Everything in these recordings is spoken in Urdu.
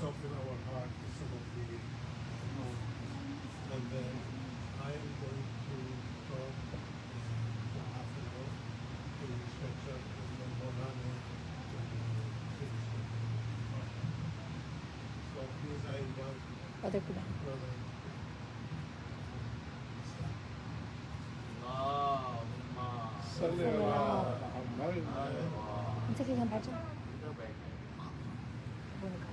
soften our heart to some of the and then I am going to talk for half an hour to stretch up and then Maulana will finish the talk. So please I invite Other ಕೂಡ brother. صلی اللہ محمد انسے کہ بیٹھ جاؤ وہ نکال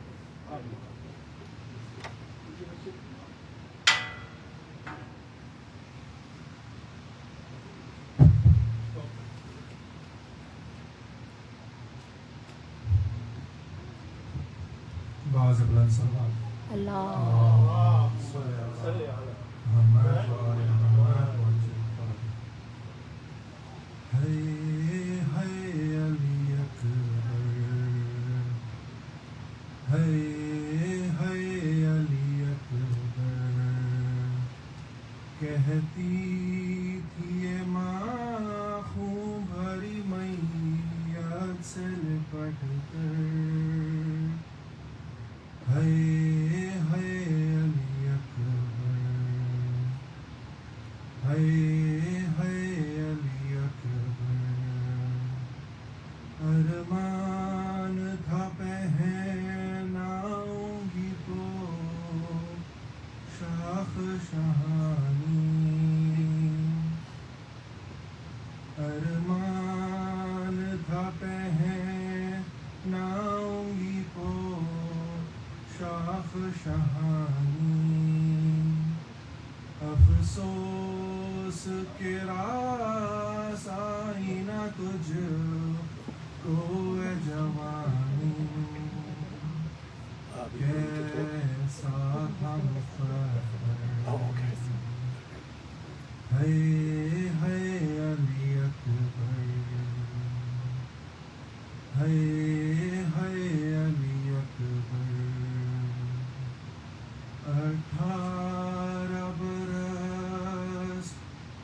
بعض بلند صلوات اللہ صلی علی محمد وآل محمد ہے علی اکبر ہے علی اکبر کہتی تھی یہ ماں خون بھری میت سے لپٹ کر ہے علی اکبر ہے علی اکبر ارمان تھا پہناؤں گی تو شاخ شہانی ارمان تھا پہناؤں گی تو شاخ شہانی افسوس کے راس آئی نہ تجھ کو اے جوانی کیسا تھا مفخر ہے علی اکبر ہے علی اکبر 18 برس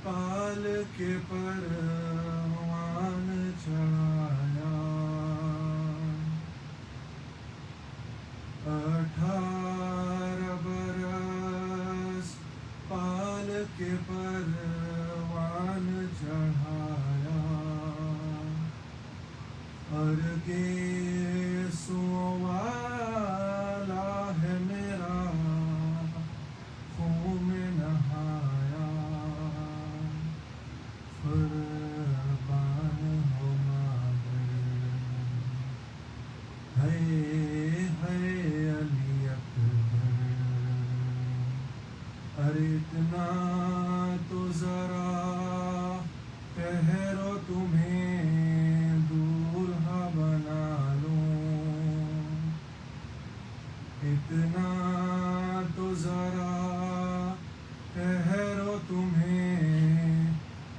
پال کے پروان چڑھایا 18 برس پال کے پروان چڑھایا اور گیسوں والا ہے میرا خون میں نہایا قربان ہو مادر ہے علی اکبر ارے اتنا تو ذرا ٹھہرو تمہیں دولہا بنا لوں اتنا تو ذرا ٹھہرو تمہیں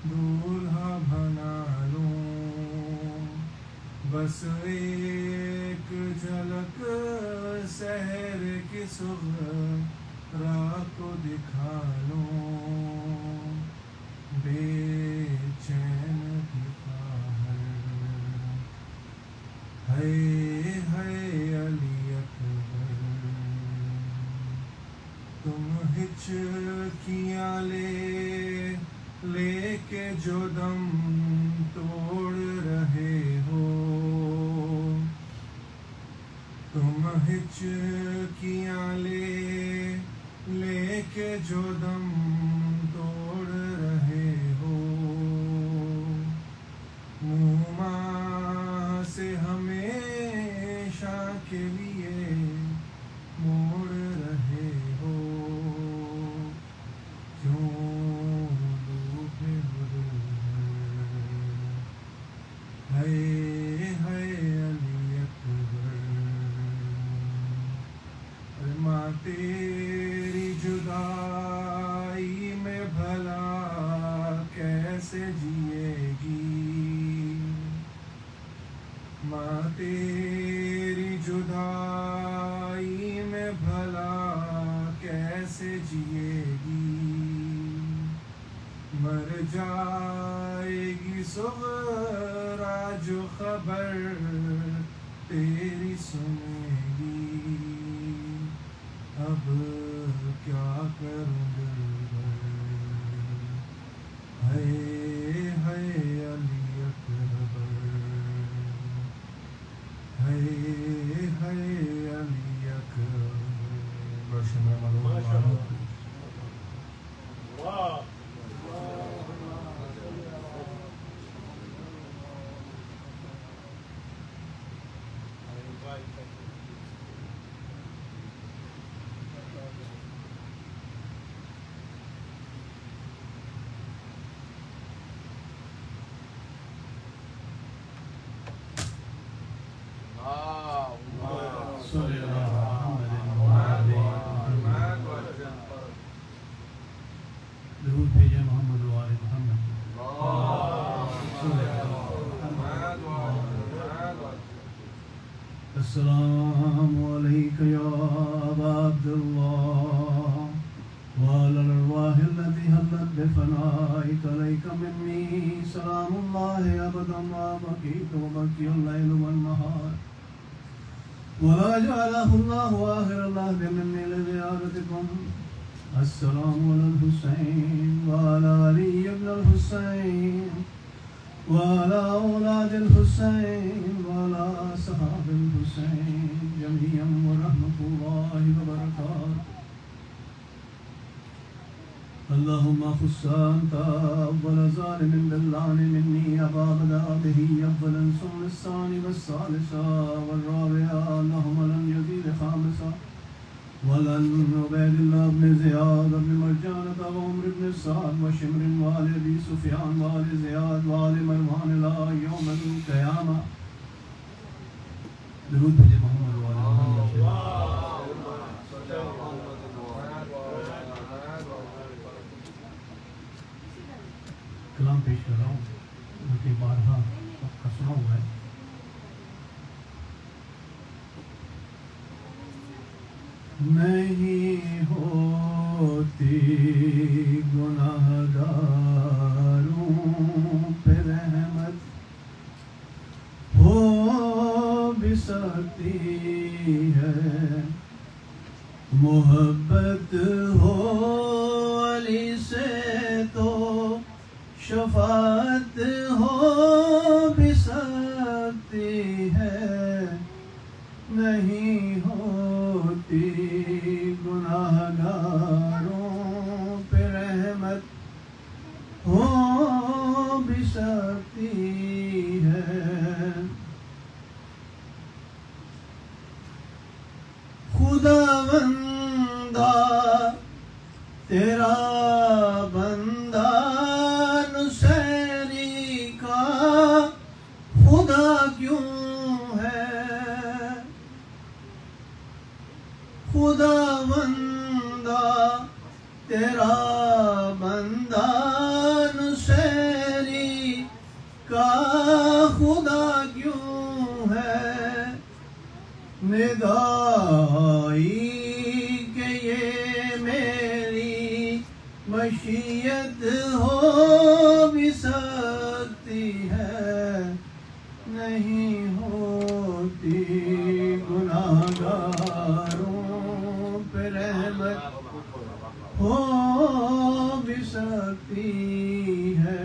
دولہا بنا لوں بس ایک جھلک سحر کی صغرا کو دکھا لوں بے چین کی خواہر ہے علی اکبر تم ہچکیاں لے کے جو دم توڑ رہے ہو تم ہچکیاں لے کے جو دم توڑ رہے ہو موما سے ہمیشہ کے لیے موڑ رہے ہو کیوں ڈوبے ہے علی اکبر ماں تیری جدائی میں بھلا کیسے جیے گی ماں تیری جدائی میں بھلا کیسے جیے گی مر جائے گی صغرا جو خبر تیری سنے گی اب کیا کروں دلبر ہے علی اکبر ہے علی اکبر روشن رحمۃ واہ درود بھیجے محمد و آل محمد. السلام علیک یا ابا عبداللہ وعلی الارواح التي حلت بفنائك عليك مني سلام الله ابدا ما بقيت وبقي الليل والنهار ولا جعله الله آخر العهد مني لزيارتكم. السلام على الحسين وعلى علي بن الحسين وعلى أولاد الحسين وعلى أصحاب الحسين جميعا ورحمة الله وبركاته. اللهم خص أنت أول ظالم باللعن مني أبا بدأ به أولا ثم الثاني والثالث والرابع اللهم لن يزيد خامسا ولن عبيد الله بن زياد بن مرجانة وعمر بن سعد وشمر وآل أبي سفيان وآل زياد وآل مروان إلى يوم القيامة. درود بھیجے محمد وآل محمد. کلام پیش کر رہا ہوں جو کہ بارہا سب کا سنا ہوا ہے. نہیں ہوتی گناہگاروں پہ رحمت ہو بھی سکتی ہے محبت ہو علی سے تو شفاعت ہو بھی سکتی ہے نہیں ہوتی گناہگاروں پہ رحمت ہو بھی سکتی ہے خداوندہ تیرا بندہ نصیری کا خدا کیوں ہے خداوندہ تیرا بندہ نصیری کا خدا کیوں ہے ندائی کہ یہ میری مشیت ہو بھی سکتی ہے نہیں ہوتی گناہگاروں پہ رحمت ہو بھی سکتی ہے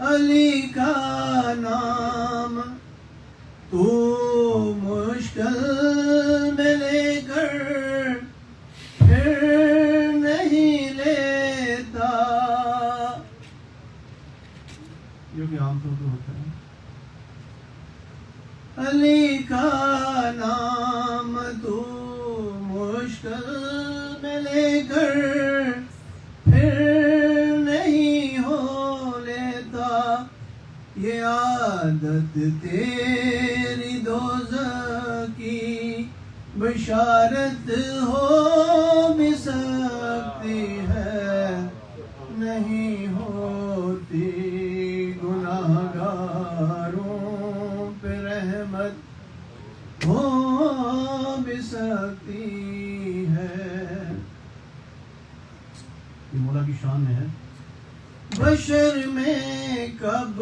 علی کا نام تو مشکل میں لے کر پھر نہیں لیتا جو کہ عام طور پہ ہوتا ہے علی کا نام تو مشکل میں لے کر پھر نہیں ہو لیتا یہ عادت تیری دوزخ کی بشارت ہو بھی سکتی ہے نہیں ہوتی گناہگاروں پہ رحمت ہو بھی سکتی ہے. یہ مولا کی شان میں ہے. بشر میں کب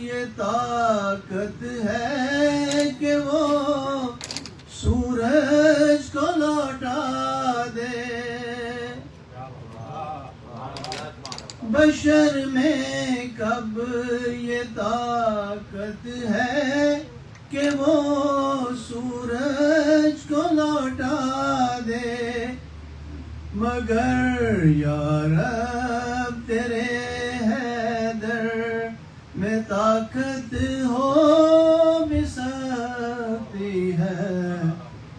یہ طاقت ہے کہ وہ سورج کو لوٹا دے بشر میں کب یہ طاقت ہے کہ وہ سورج کو لوٹا دے مگر یا رب تیرے حیدر میں طاقت ہو بھی سکتی ہے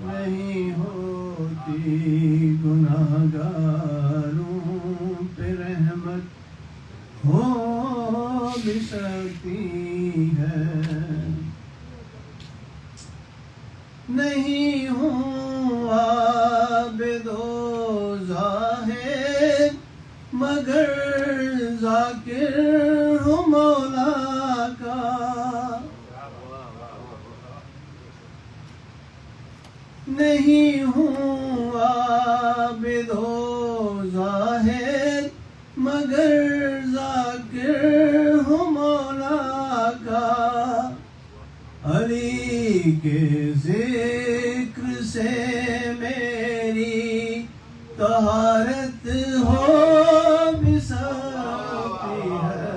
نہیں ہوتی گناہ گاروں پہ رحمت ہو بھی سکتی ہے نہیں ہوں عابد و زاہد مگر ذاکر ہوں مولا کا نہیں ہوں عابد و زاہد مگر ذاکر ہوں مولا کا علی کے ذکر سے میری طہارت ہو بھی سکتی ہے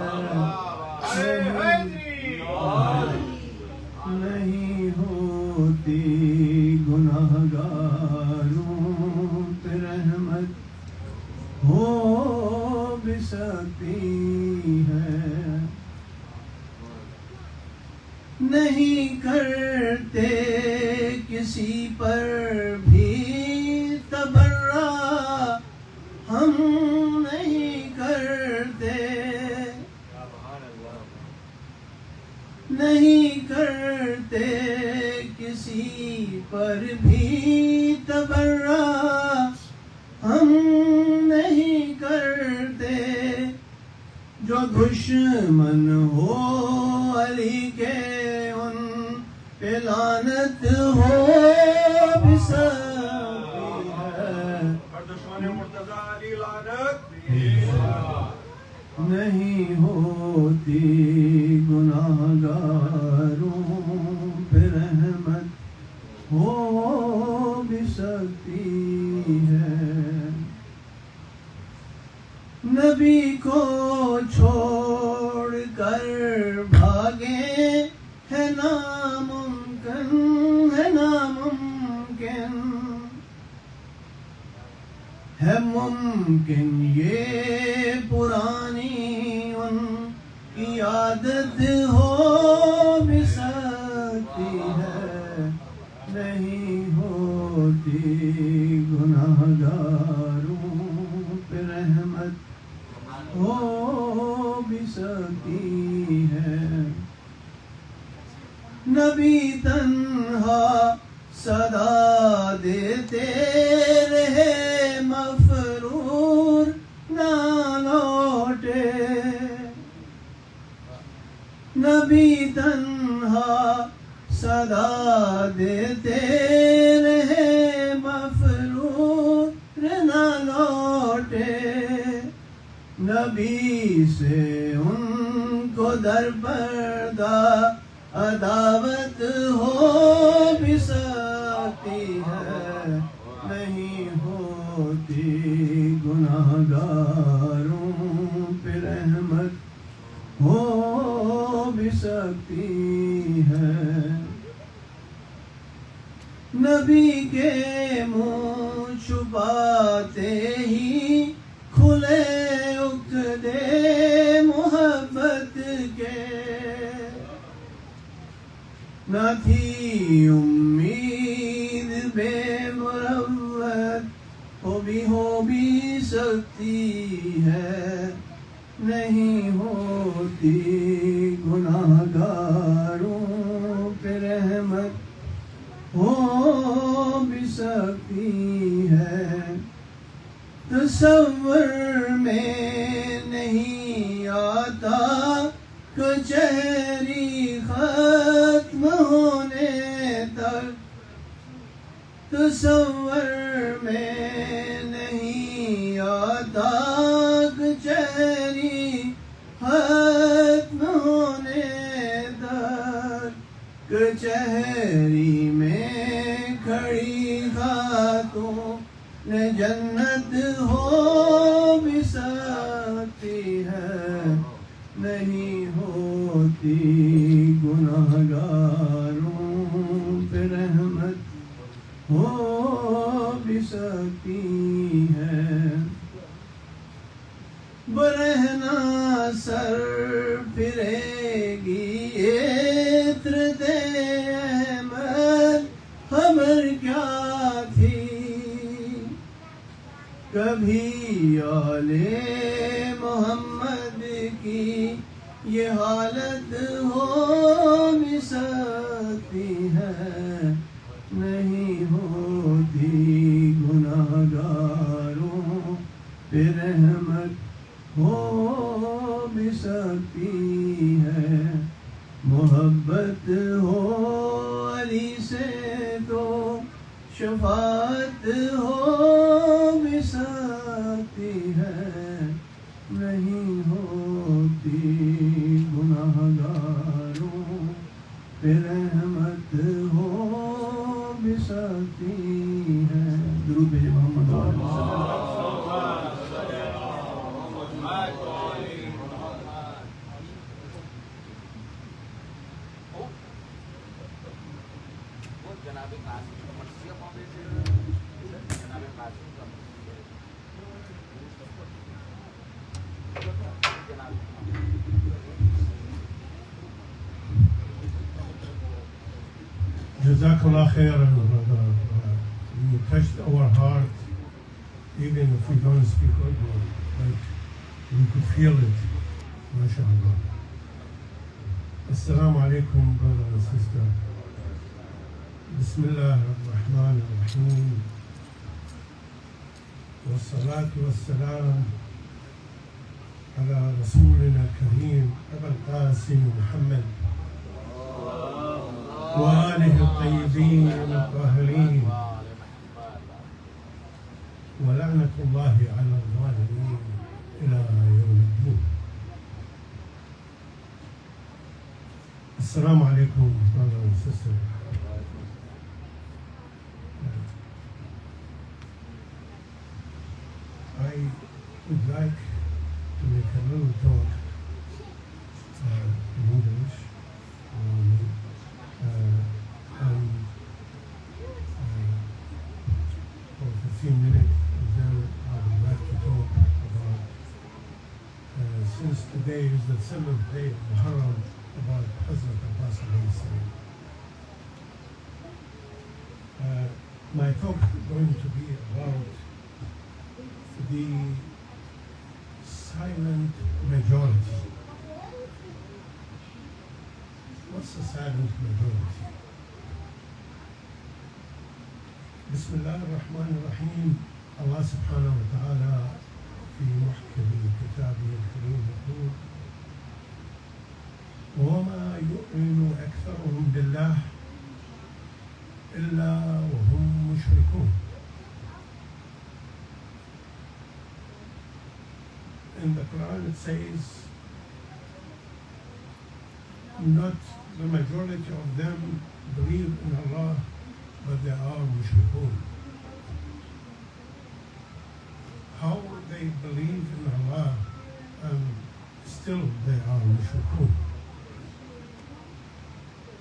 نہیں ہوتی گناہ گاروں پہ رحمت ہو بھی سکتی ہے نہیں کرتے کسی پر بھی تبرہ ہم نہیں کرتے نہیں کرتے کسی پر بھی تبرہ ہم نہیں کرتے جو دشمن ہو علی کے ان پہ لعنت ہو بھی سکتی ہے نہیں ہوتی گناہ گاروں پہ رحمت ہو بھی سکتی ہے نبی کو چھوڑ کر بھاگے ہے ناممکن ہے ممکن یہ پرانی ان کی عادت ہو بھی سکتی ہے نہیں ہوتی گناہ گاروں پہ رحمت ہو بھی سکتی ہے نبی تنہا صدا دیتے رہے مفرور نہ لوٹے نبی تنہا صدا دیتے رہے مفرور نہ لوٹے نبی سے ان کو در پردہ عداوت ہو بھی سکتی ہے نہیں ہوتی گناہ گاروں پہ رحمت ہو بھی سکتی ہے نبی کے منہ چھپاتے ہی کھلے عقدے محبت کے نہ تھی امید بے مروت ہو بھی سکتی ہے نہیں ہوتی گناہ گاروں پہ رحمت ہو بھی سکتی ہے تصور میں نہیں آتا کچہری ختم ہونے تک تصور میں نہیں آتا کچہری ختم ہونے تک کچہری میں کھڑے تو نے جنت ہو بھی سکتی ہے نہیں ہوتی گناہگاروں پہ رحمت ہو بھی سکتی ہے برہنا سر پھرے گی عطر دے احمد خبر کیا تھی کبھی آل محمد کی یہ حالت ہو بھی سکتی ہے نہیں ہوتی گناہگاروں پہ رحمت ہو بھی سکتی ہے محبت ہو علی سے تو شفاعت ہو بھی سکتی ہے نہیں ہوتی گناہگاروں پہ رحمت ہو بھی سکتی ہے درود بھیجے محمد Jazakallah khairan, brother. You touched our heart, even if we don't speak Urdu, like we could feel it. MashaAllah. Assalamu alaikum, brother and sister. Bismillah ar-Rahman ar-Rahim. Wassalatu wassalam ala Rasulina al-Kareem, Aba al-Qasim Muhammad. وآله الطيبين الطاهرين ولعنة الله على الظالمين إلى يوم الدين. السلام عليكم brother and sister. I would like to make a little talk in English. For 15 minutes, and then I would like to talk about, since today is the 7th day of Muharram, about Hazrat Abbas alayhi salam. My talk is going to be about the silent majority. What's the silent majority? Bismillah ar-Rahman ar-Rahim. Allah subhanahu wa ta'ala في محكم كتابه الكريم يقول وما يؤمن أكثرهم بالله إلا وهم مشركون. In the Quran it says not the majority of them believe in Allah, but they are mushrikun. How they believe in Allah and still they are mushrikun?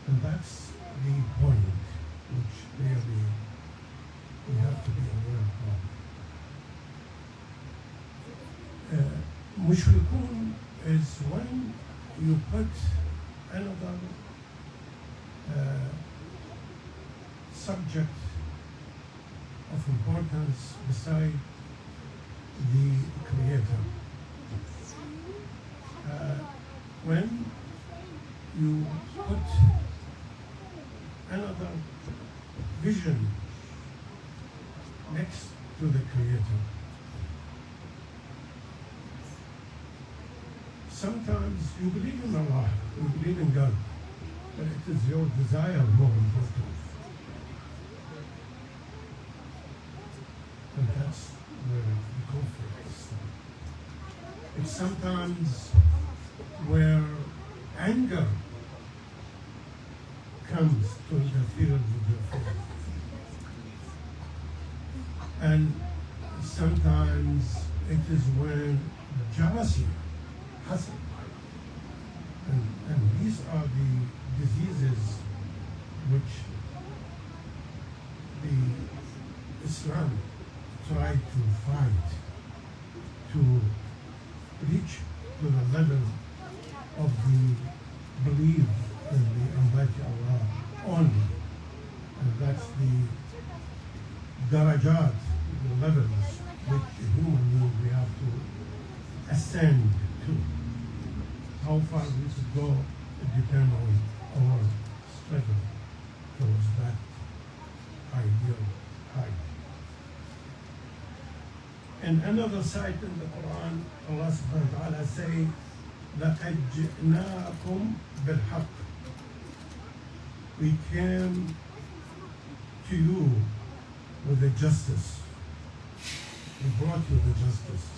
And that's the point which really we have to be aware of. Mushrikun is when you put another subject of importance beside the Creator. When you put another vision next to the Creator, sometimes you believe in Allah, you believe in God, but it is your desire more important. And that's where the conflict is. It's sometimes where anger comes to interfere with your faith. And sometimes it is when jealousy, hasad, and these are the diseases which the Islam tried to fight to reach to the level of the belief in the Almighty Allah only. And that's the darajat, the levels which a human being we have to ascend to. How far we should go, it depends on our struggle towards that ideal height. In another site in the Quran, Allah subhanahu wa ta'ala say, لَقَدْ جِئْنَاكُمْ بِالْحَقِّ. We came to you with the justice. We brought you the justice.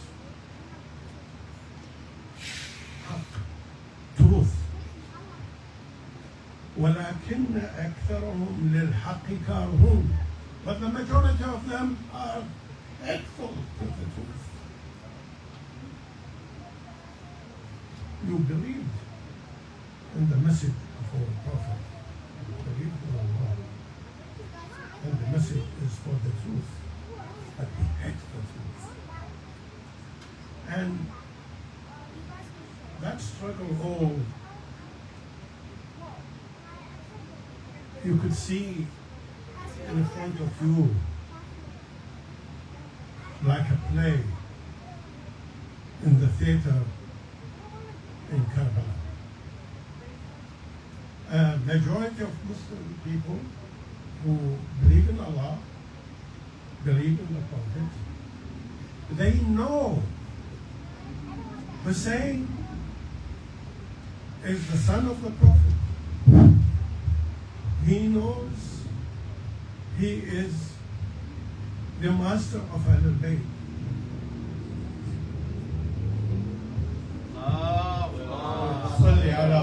حق, truth. وَلَكِنَّ أَكْثَرَهُمْ لِلْحَقِّ كَارِهُونَ. But the majority of them are hateful to the truth. You believed in the message of our Prophet. You believed in Allah. And the message is for the truth. But he hates the truth. And that struggle all you could see in front of you like a play in the theater in Karbala. A majority of Muslim people who believe in Allah, believe in the Prophet, they know Hussein is the son of the Prophet. He knows he is the master of Ahlul Bayt. Salli ala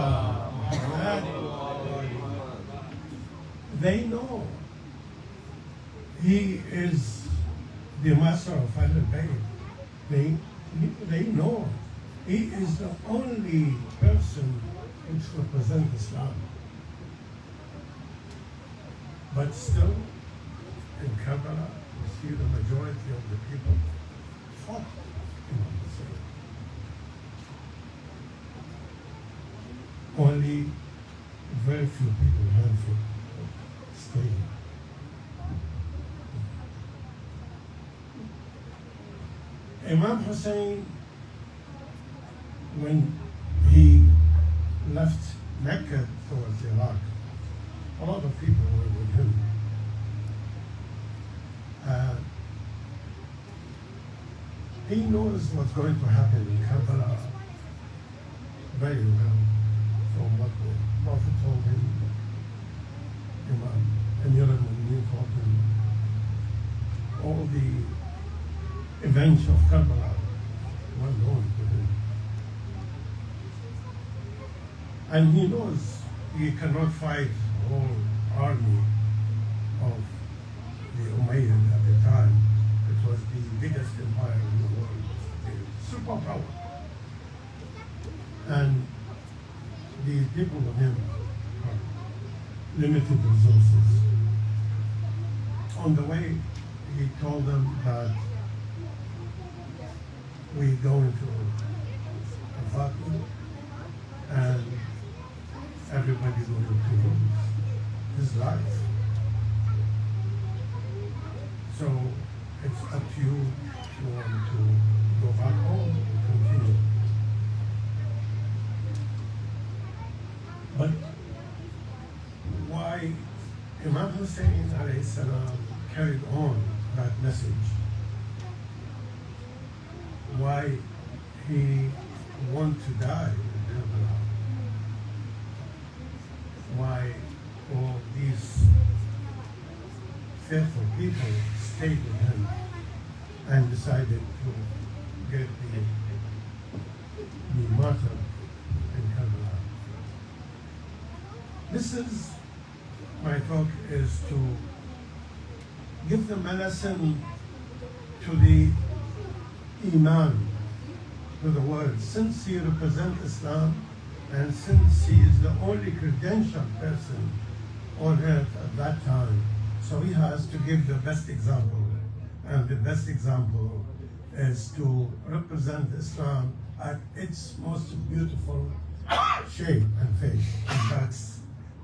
Muhammad. They know he is the master of Ahlul Bayt. They know he is the only person which represents Islam. But still, in Karbala, you see the majority of the people fought Imam Hussein. Only very few people, handful, stayed. Imam Hussein, when he left Mecca towards Iraq, a lot of people were with him. He knows what's going to happen in Karbala very well from what the Prophet told him. Imam Amir al-Mu'minin told him. All the events of Karbala were known to him. And he knows he cannot fight the whole army of the Umayyad at the time. It was the biggest empire in the world, the superpower. And the people of him have limited resources. On the way, he told them that we go into a vacuum and everybody going to lose his life. So it's up to you if you want to go back home and continue. But why Imam Hussein alayhi salam carried on that message, why he wanted to die in Karbala, why all these faithful people stayed with him and decided to get the martyr in Karbala. This is, my talk is to give them a lesson to the Iman, to the word, since he represents Islam and since he is the only credentialed person on earth at that time, so he has to give the best example. And the best example is to represent Islam at its most beautiful shape and face. And that's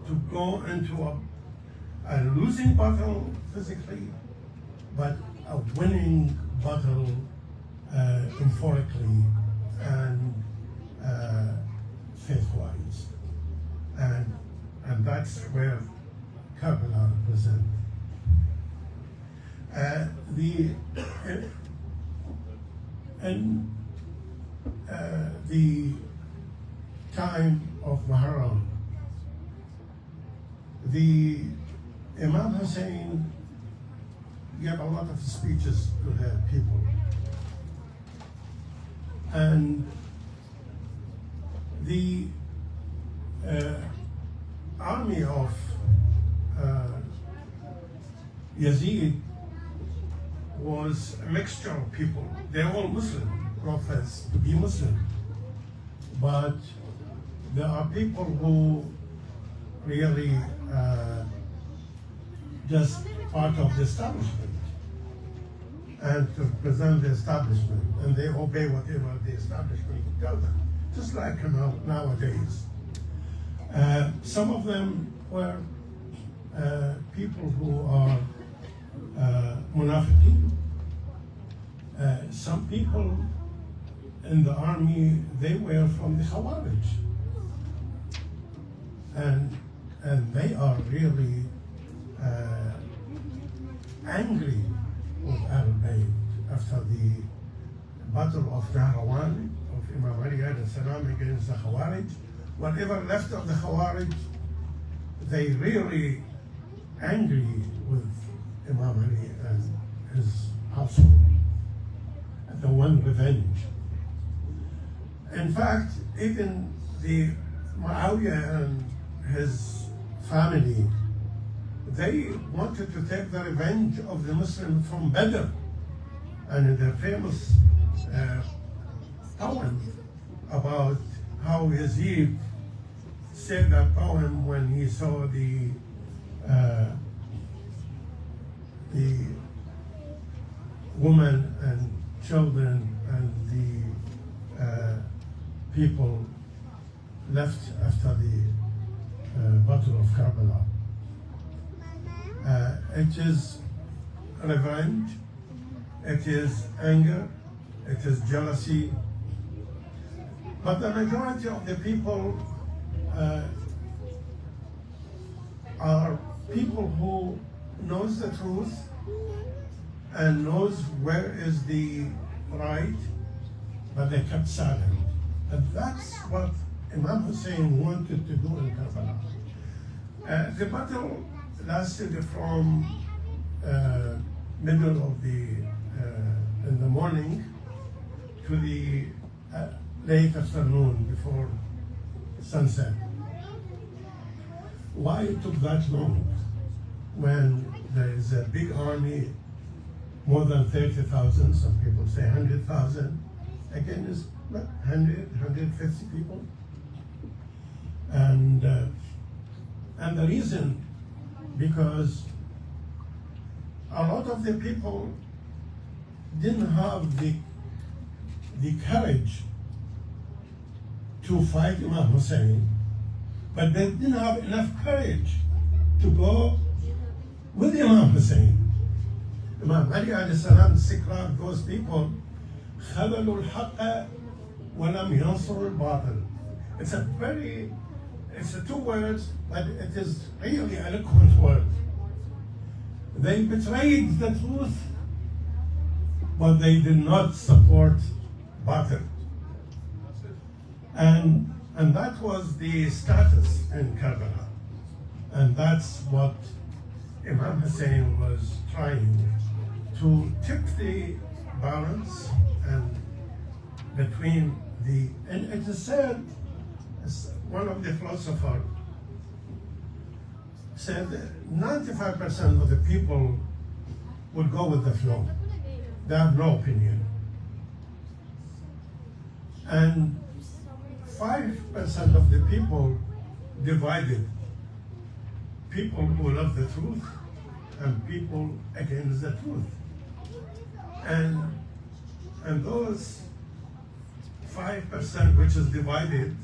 to go into a losing battle physically, but a winning battle metaphorically and faith-wise. And that's where Karbala represents. In the time of Muharram, the Imam Hussein gave a lot of speeches to the people. And the army of Yazid was a mixture of people. They're all Muslim, profess to be Muslim. But there are people who really just part of the establishment and to represent the establishment, and they obey whatever the establishment tell them, just like nowadays. Some of them were people who are munafiqeen. Some people in the army, they were from the Khawarij. And they are really angry with Ahl Bayt after the Battle of Nahrawan of Imam Ali alayhi salam against the Khawarij. Whatever left of the Khawarij, they really angry with Imam Ali and his household, and they want revenge. In fact, even the Muawiyah and his family, they wanted to take the revenge of the Muslims from Badr. And in their famous poem about how Yazid said that poem when he saw the woman and children and the people left after the Battle of Karbala. It is revenge, it is anger, it is jealousy. But the majority of the people are people who knows the truth and knows where is the right, but they kept silent. And that's what Imam Hussein wanted to do in Karbala. The battle lasted from middle of in the morning to the late afternoon before sunset. Why it took that long when there is a big army, more than 30,000, some people say 100,000, again it's 100, 150 people. And the reason, because a lot of the people didn't have the courage to fight Imam Hussein, but they didn't have enough courage to go with Imam Hussein. Imam Ali alayhi salam described those people, خذلوا الحق ولم ينصروا الباطل. It's two words, but it is really an eloquent word. They betrayed the truth, but they did not support batil. And that was the status in Karbala. And that's what Imam Hussein was trying to tip the balance and between and it is said, one of the philosophers said that 95% of the people would go with the flow. they have no opinion. And 5% of the people divided. People who love the truth and people against the truth. And those 5% which is divided,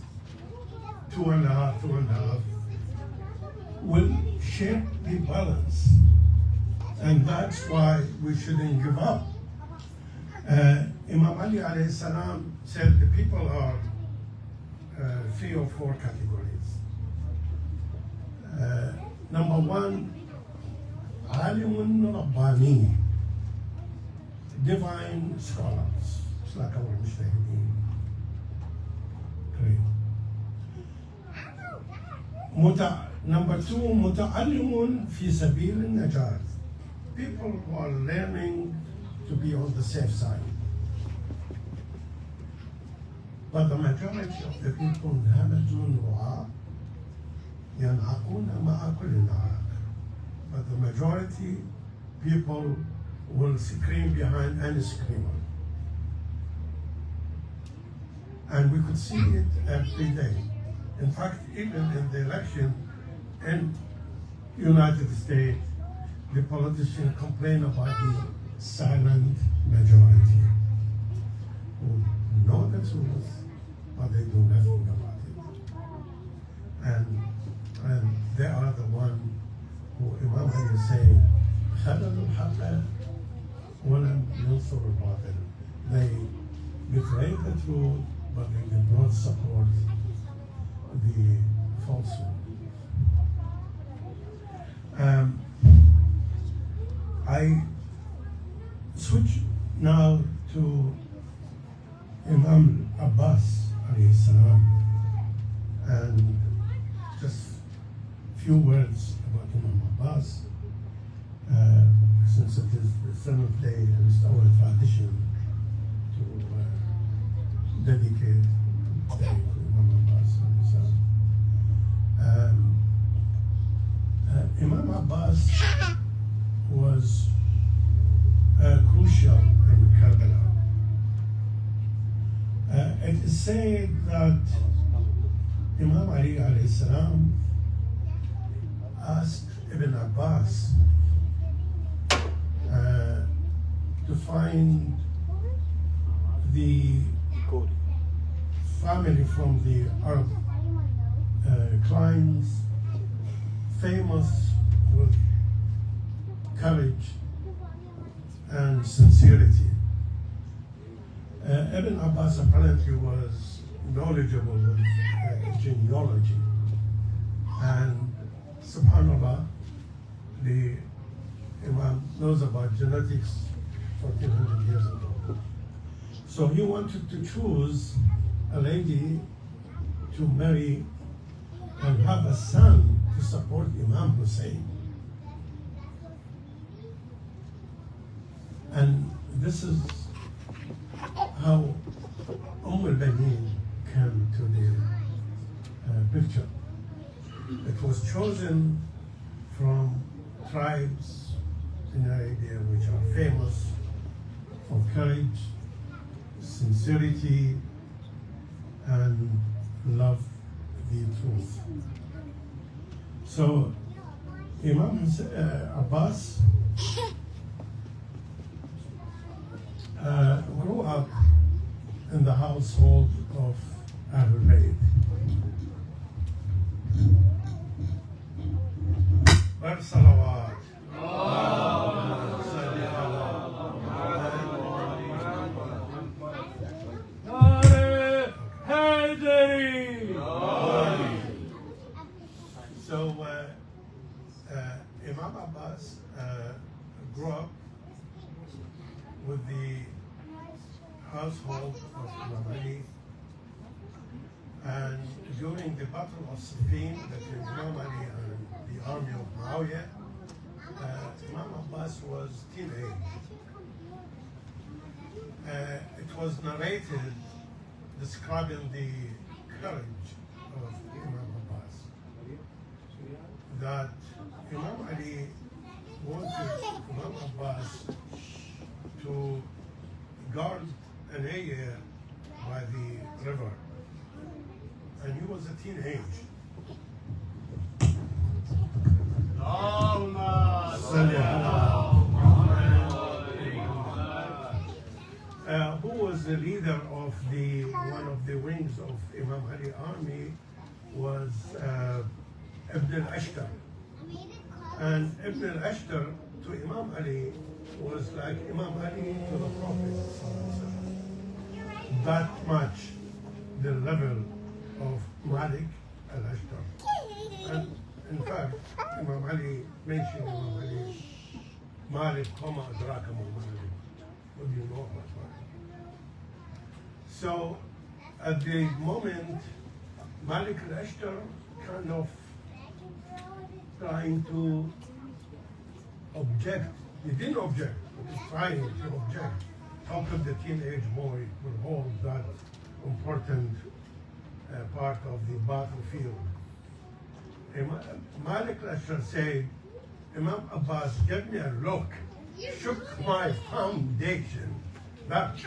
2.5, will shape the balance. And that's why we shouldn't give up. Imam Ali alayhi salam said the people are 3 or 4 categories. Number 1, alimun rabbani, divine scholars. It's like our mujtahideen. Number 2, muta'allimun fi sabil al-najat. People who are learning to be on the safe side. But the majority of the people hamajun ru'a yan'aquna ma'a kulli na'aq. But the majority people will scream behind any screamer. And we could see it every day. In fact, even in the election in United States, the politicians complain about the silent majority who know the truth, but they do nothing about it. And they are the one who Imam Ali is saying, خَلَلُوا الْحَقَّ وَلَمْ يَنْصُرُوا الْبَاطِلَ. They betrayed the truth, but they did not support the falsehood. I switch now to Imam Abbas alayhi salam, and just few words about Imam Abbas, since it is the 7th day and it's our tradition to dedicate the day to Imam Abbas alayhi salam. Imam Abbas was crucial in Karbala. It is said that Imam Ali alayhi salam asked Ibn Abbas to find the family from the Arab clans famous with courage and sincerity. Ibn Abbas apparently was knowledgeable with genealogy, and subhanAllah, the Imam knows about genetics 1400 years ago. So he wanted to choose a lady to marry and have a son to support Imam Hussein. And this is how al-Banin came to the picture. It was chosen from tribes in Arabia which are famous for courage, sincerity, and love the truth. So Imam Abbas grew up in the household of Ahlul Bayt. Bar salawat. So Imam Abbas grew up with the household of Imam Ali, and during the Battle of Siffin between Imam Ali and the army of Muawiyah, Imam Abbas was teenage. It was narrated describing the courage of Imam Abbas, that Imam Ali wanted Imam Abbas to guard an area by the river, and he was a teenage. Who was the leader of one of the wings of Imam Ali army was Ibn al-Ashtar. And Ibn al-Ashtar to Imam Ali was like Imam Ali to the Prophet. That much the level of Malik al-Ashtar. And in fact, Imam Ali mentioned Imam Ali, Malik, Kama Adraka Malik. What do you know about Malik? So at the moment, Malik al-Ashtar kind of trying to object. He didn't object, he was trying to object. How could the teenage boy would hold that important part of the battlefield? Malik al-Ashtar said, Imam Abbas gave me a look, shook my foundation. That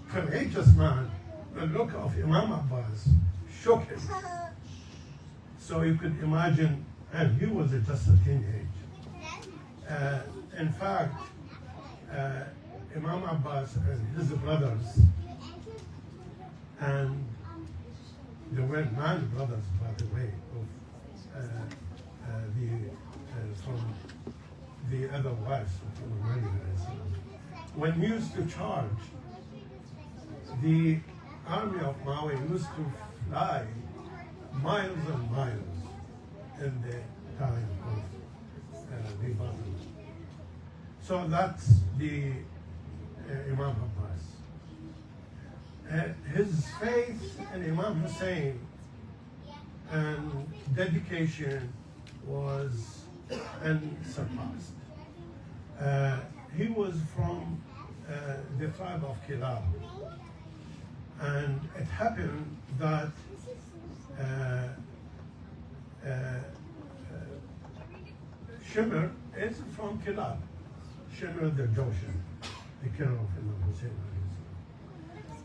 courageous man, the look of Imam Abbas shook him. So you could imagine, and he was just a teenage. In fact, Imam Abbas and his brothers, and there were 9 brothers, by the way, from the other wives of Imam Ali. When he used to charge, the army of Muawiyah used to fly miles and miles in the time of the battle. So that's the Imam Abbas. His faith in Imam Hussein and dedication was unsurpassed. He was from the tribe of Kilab, and it happened that Shimr is from Kilab. Shimr the Joshan, the killer of Imam Hussein.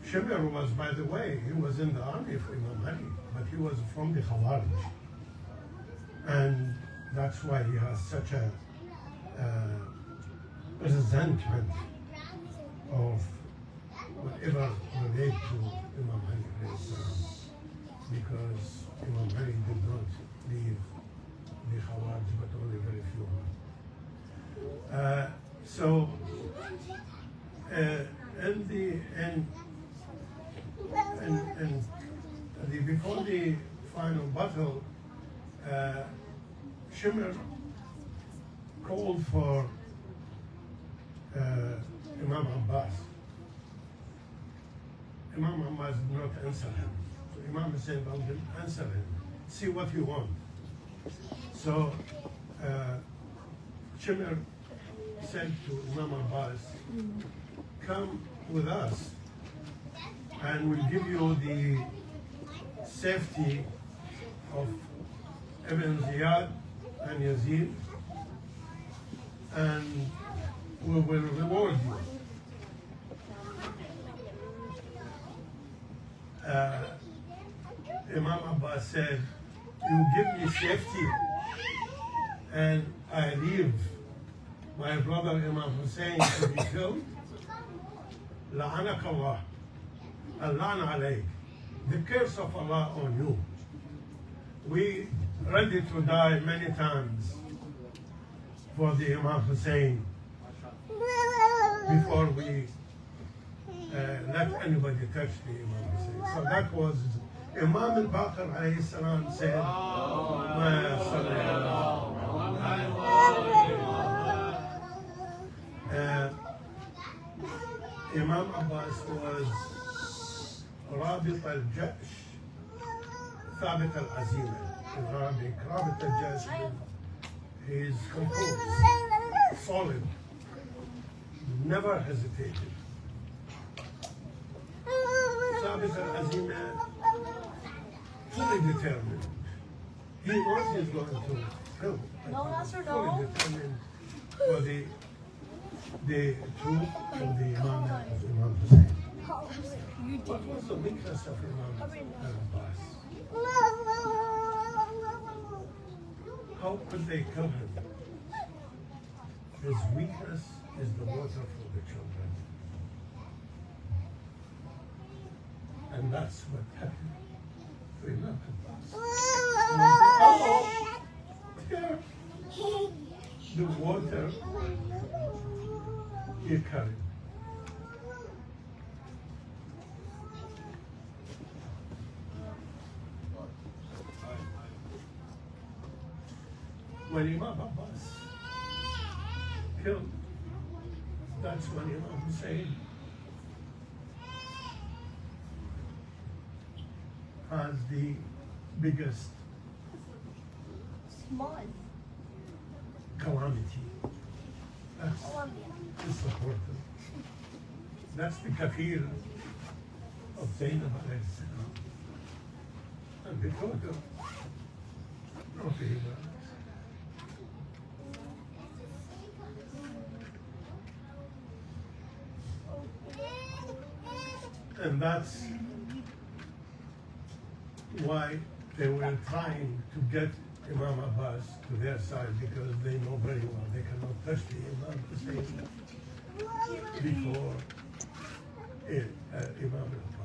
Shimr was, by the way, he was in the army for Imam Ali, but he was from the Khawarij. And that's why he has such a resentment of whatever relates to Imam Ali, because Imam Ali did not leave the Khawarij, but only very few. Before the final battle, Shimr called for Imam Abbas. Imam Abbas did not answer him. So Imam said, "I will answer him. See what you want." So Shimr said to Imam Abbas, "Come with us, and we'll give you the safety of Ibn Ziyad and Yazid, and we will reward you." Imam Abbas said, "You give me safety and I leave my brother Imam Hussein to be killed? La'anak Allah, Al-La'an alayk, the curse of Allah on you. We ready to die many times for the Imam Hussein before we let anybody touch the Imam Hussein." So that was Imam al-Baqir alayhi salam said, Imam Abbas was Rabit al-Jash, Thabit al-Azima. In Arabic, Rabit al-Jash, he is composed, solid, never hesitated. Thabit al-Azima, fully determined. He knows he's going to kill. No, that's her fully dog. determined for the the truth of the Imam of Imam Hussein. You did What was the weakness of Imam Abbas? How could they kill him? His weakness is the water for the children. And that's what happened to Imam Abbas. Here, the water he carried. When Imam Abbas killed, that's when Imam Hussein has the biggest Small. calamity. That's Colombia. the supporter. That's the kafir of Zainab alayhi salam. And because of no favor. And that's why they were trying to get Imam Abbas to their side, because they know very well they cannot touch the Imam Hussein before Imam Abbas.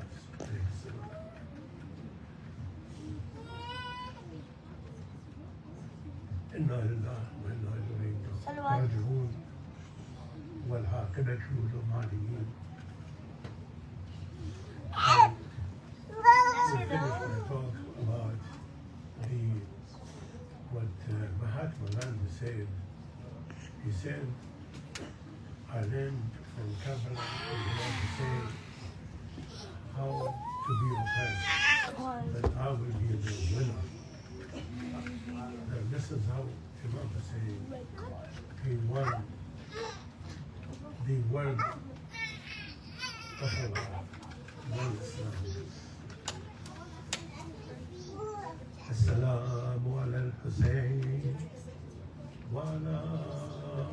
إنا لله وإنا إليه راجعون والعاقبة للظالمين. We finished my talk about what Mahatma Gandhi said. He said, I learned from Kabbalah to say how to be oppressed, that I will be the winner. And this is how Imam Hussein, he won the word of Allah, won Islam. السلام على الحسين وعلى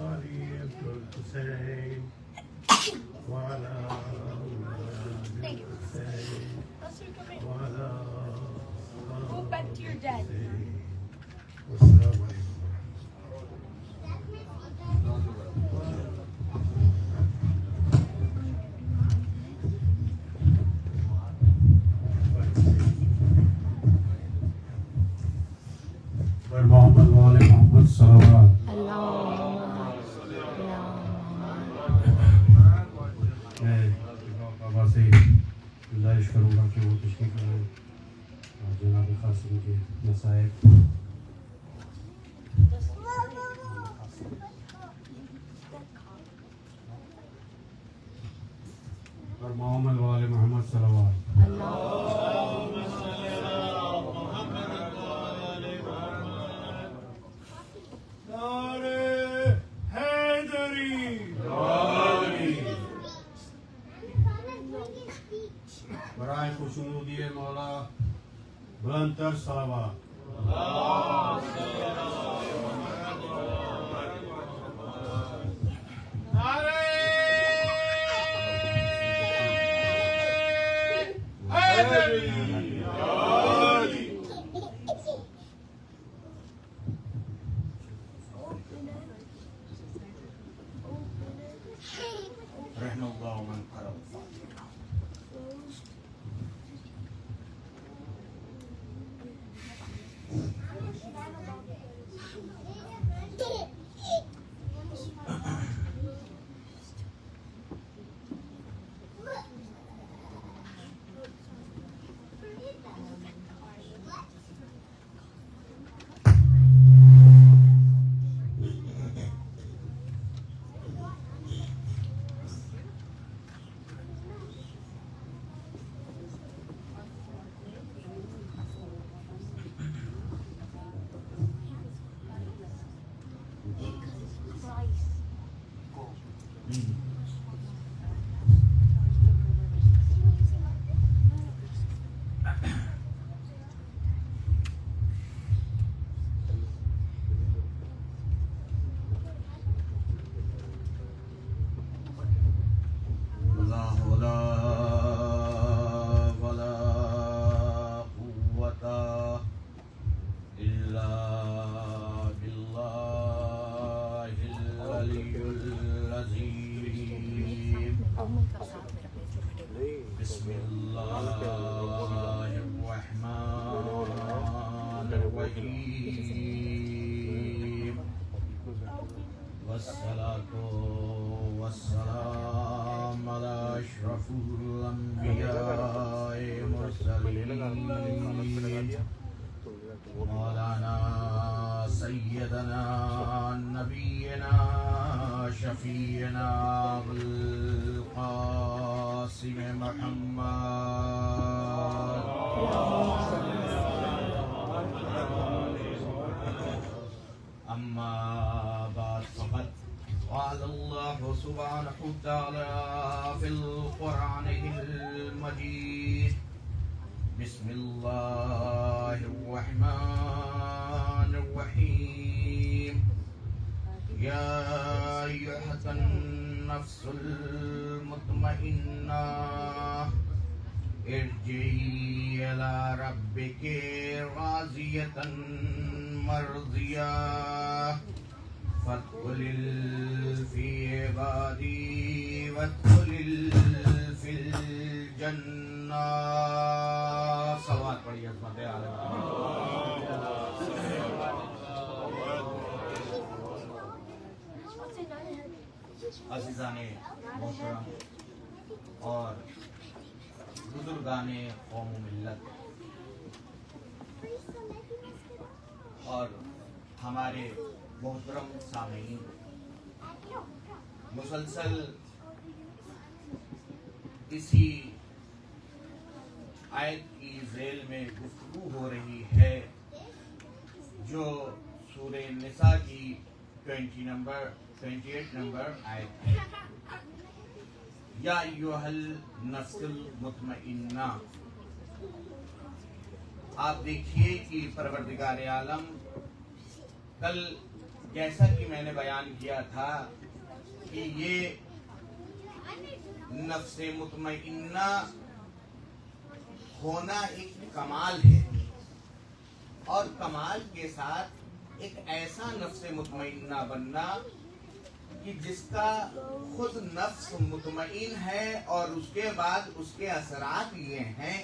علي بن الحسين وعلى أولاد الحسين وعلى Go back to your dad. الحسين. والسلام عليكم. محمد وآل محمد صلوات. میں بابا سے گزارش کروں گا کہ وہ تشریف لائیں اور جناب قاسم کے نصائب اور محمد وآل محمد صلوات. برائے خوشنودی مولا بلند تر صلوات. رحم اللہ من قرب. لا حول ولا قوة إلا بالله العلي العظيم. بسم الله الرحمن الرحيم. والصلاة والسلام على أشرف الأنبياء والمرسلين مولانا سيدنا نبينا شفيعنا بالقاسم محمد. أما بعد فقد قال الله سبحانه وتعالى في القرآن المجيد. بسم الله الرحمن الرحيم. يا أيها النفس المطمئنة ارجعي إلى ربك راضية مرضية فادخلي في عبادي وادخلي في الجنة. صلوات پڑھیے عظمت عالم. عزیزان محترم اور بزرگان قوم و ملت اور ہمارے محترم سامعین، مسلسل اسی آیت کی ذیل میں گفتگو ہو رہی ہے جو سورہ نساء کی 28 نمبر آیت ہے. یا ایھا النفس المطمئنہ. آپ دیکھیے کہ پروردگار عالم کل جیسا کہ میں نے بیان کیا تھا کہ یہ نفس مطمئنہ ہونا ایک کمال ہے، اور کمال کے ساتھ ایک ایسا نفس مطمئنہ بننا کہ جس کا خود نفس مطمئن ہے اور اس کے بعد اس کے اثرات یہ ہیں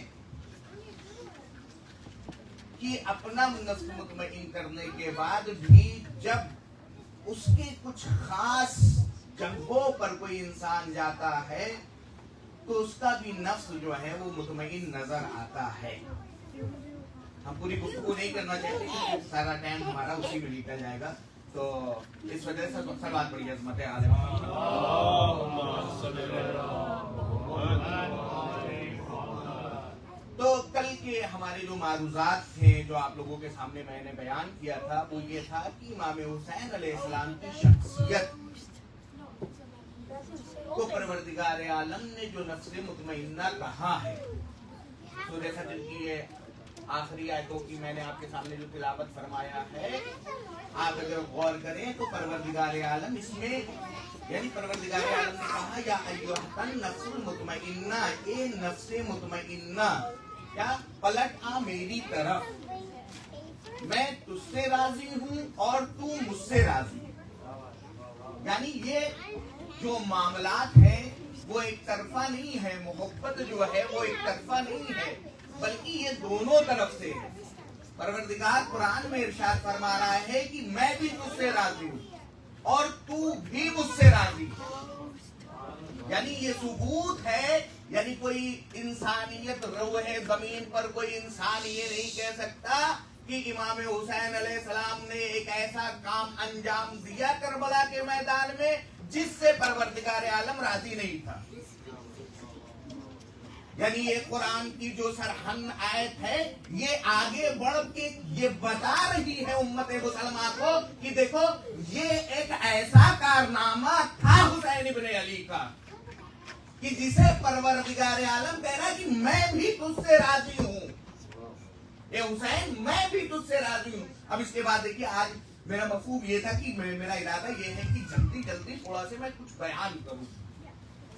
کہ اپنا نفس مطمئن کرنے کے بعد بھی جب اس کے کچھ خاص جگہوں پر کوئی انسان جاتا ہے تو اس کا بھی نفس جو ہے وہ مطمئن نظر آتا ہے. ہم پوری گفتگو نہیں کرنا چاہتے کیونکہ سارا ٹائم ہمارا اسی میں نکل جائے گا، تو اس وجہ سے صلوات پڑھیے عظمت عالم. تو کل کے ہمارے جو معروضات تھے جو آپ لوگوں کے سامنے میں نے بیان کیا تھا وہ یہ تھا کہ امام حسین علیہ السلام کی شخصیت کو پروردگار عالم نے جو نفس مطمئنہ کہا ہے، سورہ فجر کی یہ آخری آیتوں کی میں نے آپ کے سامنے جو تلاوت فرمایا ہے، آپ اگر غور کریں تو پروردگار عالم اس میں یعنی پروردگار عالم نے کہا یا ایھا النفس المطمئنہ، اے نفس مطمئنہ کیا پلٹ آ میری طرف، میں تجھ سے راضی ہوں اور تو مجھ سے راضی. یعنی یہ جو معاملات ہیں وہ ایک طرفہ نہیں ہے، محبت جو ہے وہ ایک طرفہ نہیں ہے بلکہ یہ دونوں طرف سے ہے. پروردگار قرآن میں ارشاد فرما رہا ہے کہ میں بھی تجھ سے راضی ہوں اور تو بھی مجھ سے راضی. یعنی یہ ثبوت ہے، یعنی کوئی انسانیت روح زمین پر کوئی انسان یہ نہیں کہہ سکتا کہ امام حسین علیہ السلام نے ایک ایسا کام انجام دیا کربلا کے میدان میں جس سے پروردگار عالم راضی نہیں تھا. یعنی یہ قرآن کی جو سرہن آیت ہے یہ آگے بڑھ کے یہ بتا رہی ہے امت مسلمہ کو کہ دیکھو یہ ایک ایسا کارنامہ تھا حسین ابن علی کا کہ جسے پروردگار عالم کہہ رہا ہے کہ میں بھی تجھ سے راضی ہوں. اے حسین میں بھی تجھ سے راضی ہوں. اب اس کے بعد دیکھیے آج میرا مفہوم یہ تھا کہ میرا ارادہ یہ ہے کہ جلدی جلدی تھوڑا سے میں کچھ بیان کروں.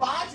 5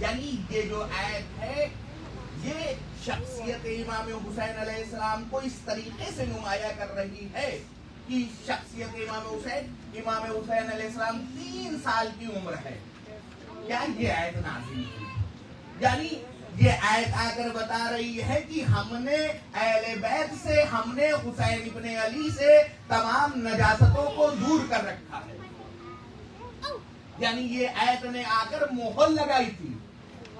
یعنی یہ جو آیت ہے یہ شخصیت امام حسین علیہ السلام کو اس طریقے سے نمایاں کر رہی ہے کہ شخصیت امام حسین علیہ السلام 3 سال کی عمر ہے کیا یہ آیت نازل ہوئی. یعنی یہ آیت آ کر بتا رہی ہے کہ ہم نے اہل بیت سے, ہم نے حسین ابن علی سے تمام نجاستوں کو دور کر رکھا ہے. یعنی یہ آیت نے آ کر مہر لگائی تھی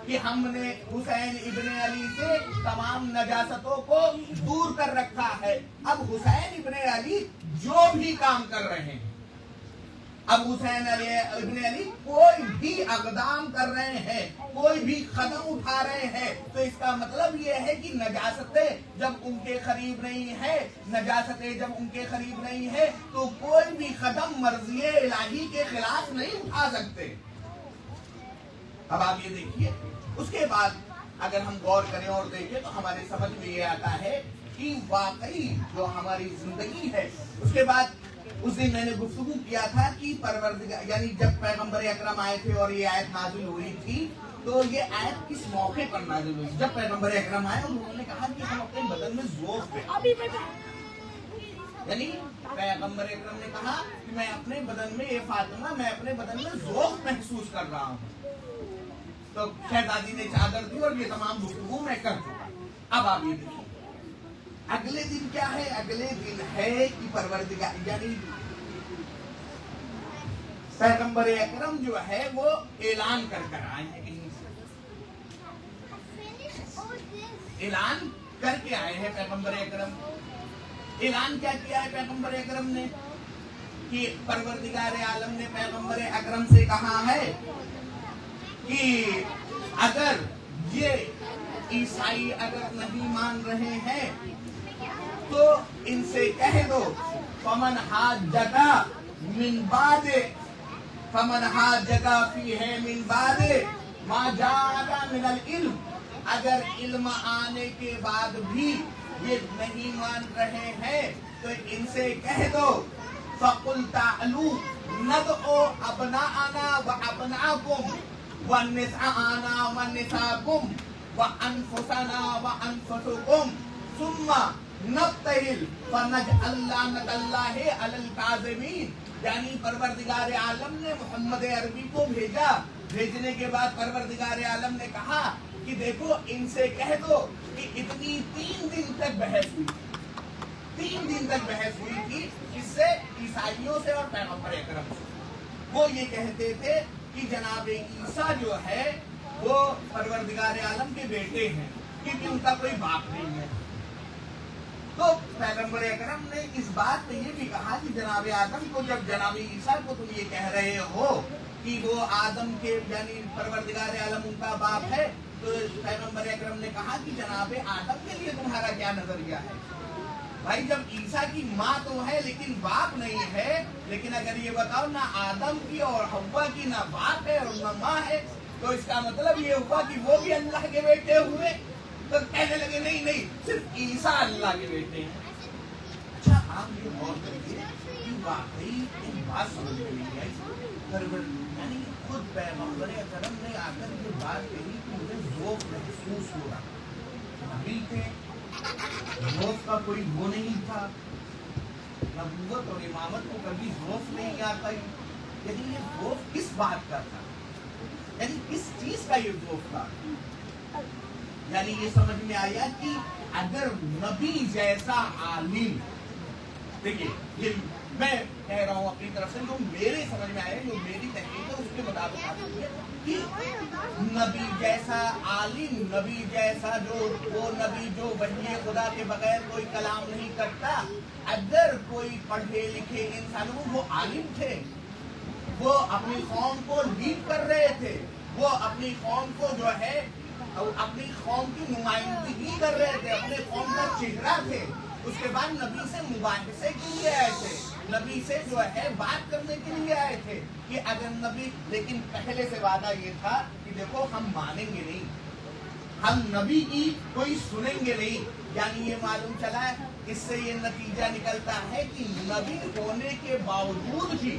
کہ ہم نے حسین ابن علی سے تمام نجاستوں کو دور کر رکھا ہے. اب حسین ابن علی جو بھی کام کر رہے ہیں, اب حسین ابن علی کوئی بھی اقدام کر رہے ہیں, کوئی بھی قدم اٹھا رہے ہیں, تو اس کا مطلب یہ ہے کہ نجاستیں جب ان کے قریب نہیں ہے تو کوئی بھی قدم مرضی الہی کے خلاف نہیں اٹھا سکتے. اب آپ یہ دیکھیے, اس کے بعد اگر ہم غور کریں اور دیکھیں تو ہمارے سمجھ میں یہ آتا ہے کہ واقعی جو ہماری زندگی ہے, اس کے بعد اس دن میں نے گفتگو کیا تھا کہ پروردگار, یعنی جب پیغمبر اکرم آئے تھے اور یہ آیت نازل ہوئی تھی, تو یہ آیت کس موقع پر نازل ہوئی؟ جب پیغمبر اکرم آئے اور انہوں نے کہا کہ ہم اپنے بدن میں ذوق پہ, یعنی پیغمبر اکرم نے کہا کہ میں اپنے بدن میں, یہ فاطمہ میں اپنے بدن میں ذوق محسوس کر رہا ہوں. تو شہزادی نے چادر دی اور یہ تمام گفتگو میں کر چکا. اب آپ یہ دیکھیں اگلے دن کیا ہے؟ اگلے دن ہے کہ پروردگار یعنی پیغمبر اکرم جو ہے وہ اعلان کر آئے ہیں, اعلان کر کے آئے ہیں پیغمبر اکرم. اعلان کیا کیا ہے پیغمبر اکرم نے کہ پروردگار عالم نے پیغمبر اکرم سے کہا ہے کہ اگر یہ عیسائی اگر نہیں مان رہے ہیں تو ان سے کہہ دو فمن حاجک فیہ من بعد ما جاءک من العلم, اگر علم آنے کے بعد بھی یہ نہیں مان رہے ہیں تو ان سے کہہ دو فقل تعلوا ندعو ابناءنا وابناءکم ونساءنا ونساءکم وانفسنا وانفسکم ثم نبتہل فنجعل لعنت اللہ علی الکاذبین. یعنی پروردگار عالم نے محمد عربی کو بھیجا, بھیجنے کے بعد پروردگار عالم نے کہا کہ دیکھو ان سے کہہ دو کہ اتنی 3 دن تک بحث ہوئی, 3 دن تک بحث ہوئی تھی اس سے, عیسائیوں سے اور پیغمبر اکرم سے. وہ یہ کہتے تھے کہ جناب عیسیٰ جو ہے وہ پروردگار عالم کے بیٹے ہیں کیونکہ ان کا کوئی باپ نہیں ہے. تو پیغمبر اکرم نے اس بات پہ یہ بھی کہا کہ جناب آدم کو, جب جناب عیسیٰ کو تم یہ کہہ رہے ہو کہ وہ آدم کے یعنی پروردگار عالم ان کا باپ ہے, تو پیغمبر اکرم نے کہا کہ جناب آدم کے لیے تمہارا کیا نظریہ ہے؟ بھائی جب عیسیٰ کی ماں تو ہے لیکن باپ نہیں ہے, لیکن اگر یہ بتاؤ نہ آدم کی اور حوا کی نہ باپ ہے اور نہ ماں ہے, تو اس کا مطلب یہ ہوا کہ وہ بھی اللہ کے بیٹے ہوئے. تو کہنے لگے نہیں صرف عیسیٰ اللہ کے بیٹے ہیں. اچھا آپ یہ غور کریے کہ واقعی ایک بات سمجھ میں نہیں آئی, یعنی خود پیغمبر اکرم نے آ کر یہ بات کہی کہ مجھے ذوق محسوس ہو رہا. نبی تھے, ذوق کا کوئی وہ نہیں تھا, نبوت اور امامت کو کبھی ذوق نہیں آتا. یعنی یہ ذوق کس بات کا تھا, یعنی کس چیز کا یہ ذوق تھا؟ یعنی یہ سمجھ میں آیا کہ اگر نبی جیسا عالم, دیکھیے یہ میں کہہ رہا ہوں اپنی طرف سے, جو میرے سمجھ میں آیا, جو میری تحقیق ہے اس کے مطابق آتی ہے کہ نبی جیسا عالم, نبی جیسا جو وہ نبی جو وحی خدا کے بغیر کوئی کلام نہیں کرتا, اگر کوئی پڑھے لکھے انسان, وہ عالم تھے, وہ اپنی قوم کو لیڈ کر رہے تھے, وہ اپنی قوم کو جو ہے اپنی قوم کی نمائندگی کر رہے تھے, اپنے قوم کا چہرہ تھے. اس کے بعد نبی سے مباحثے کے لیے آئے تھے, نبی سے جو ہے بات کرنے کے لیے آئے تھے کہ اگر نبی, لیکن پہلے سے وعدہ یہ تھا کہ دیکھو ہم مانیں گے نہیں, ہم نبی کی کوئی سنیں گے نہیں. یعنی یہ معلوم چلا ہے, اس سے یہ نتیجہ نکلتا ہے کہ نبی ہونے کے باوجود بھی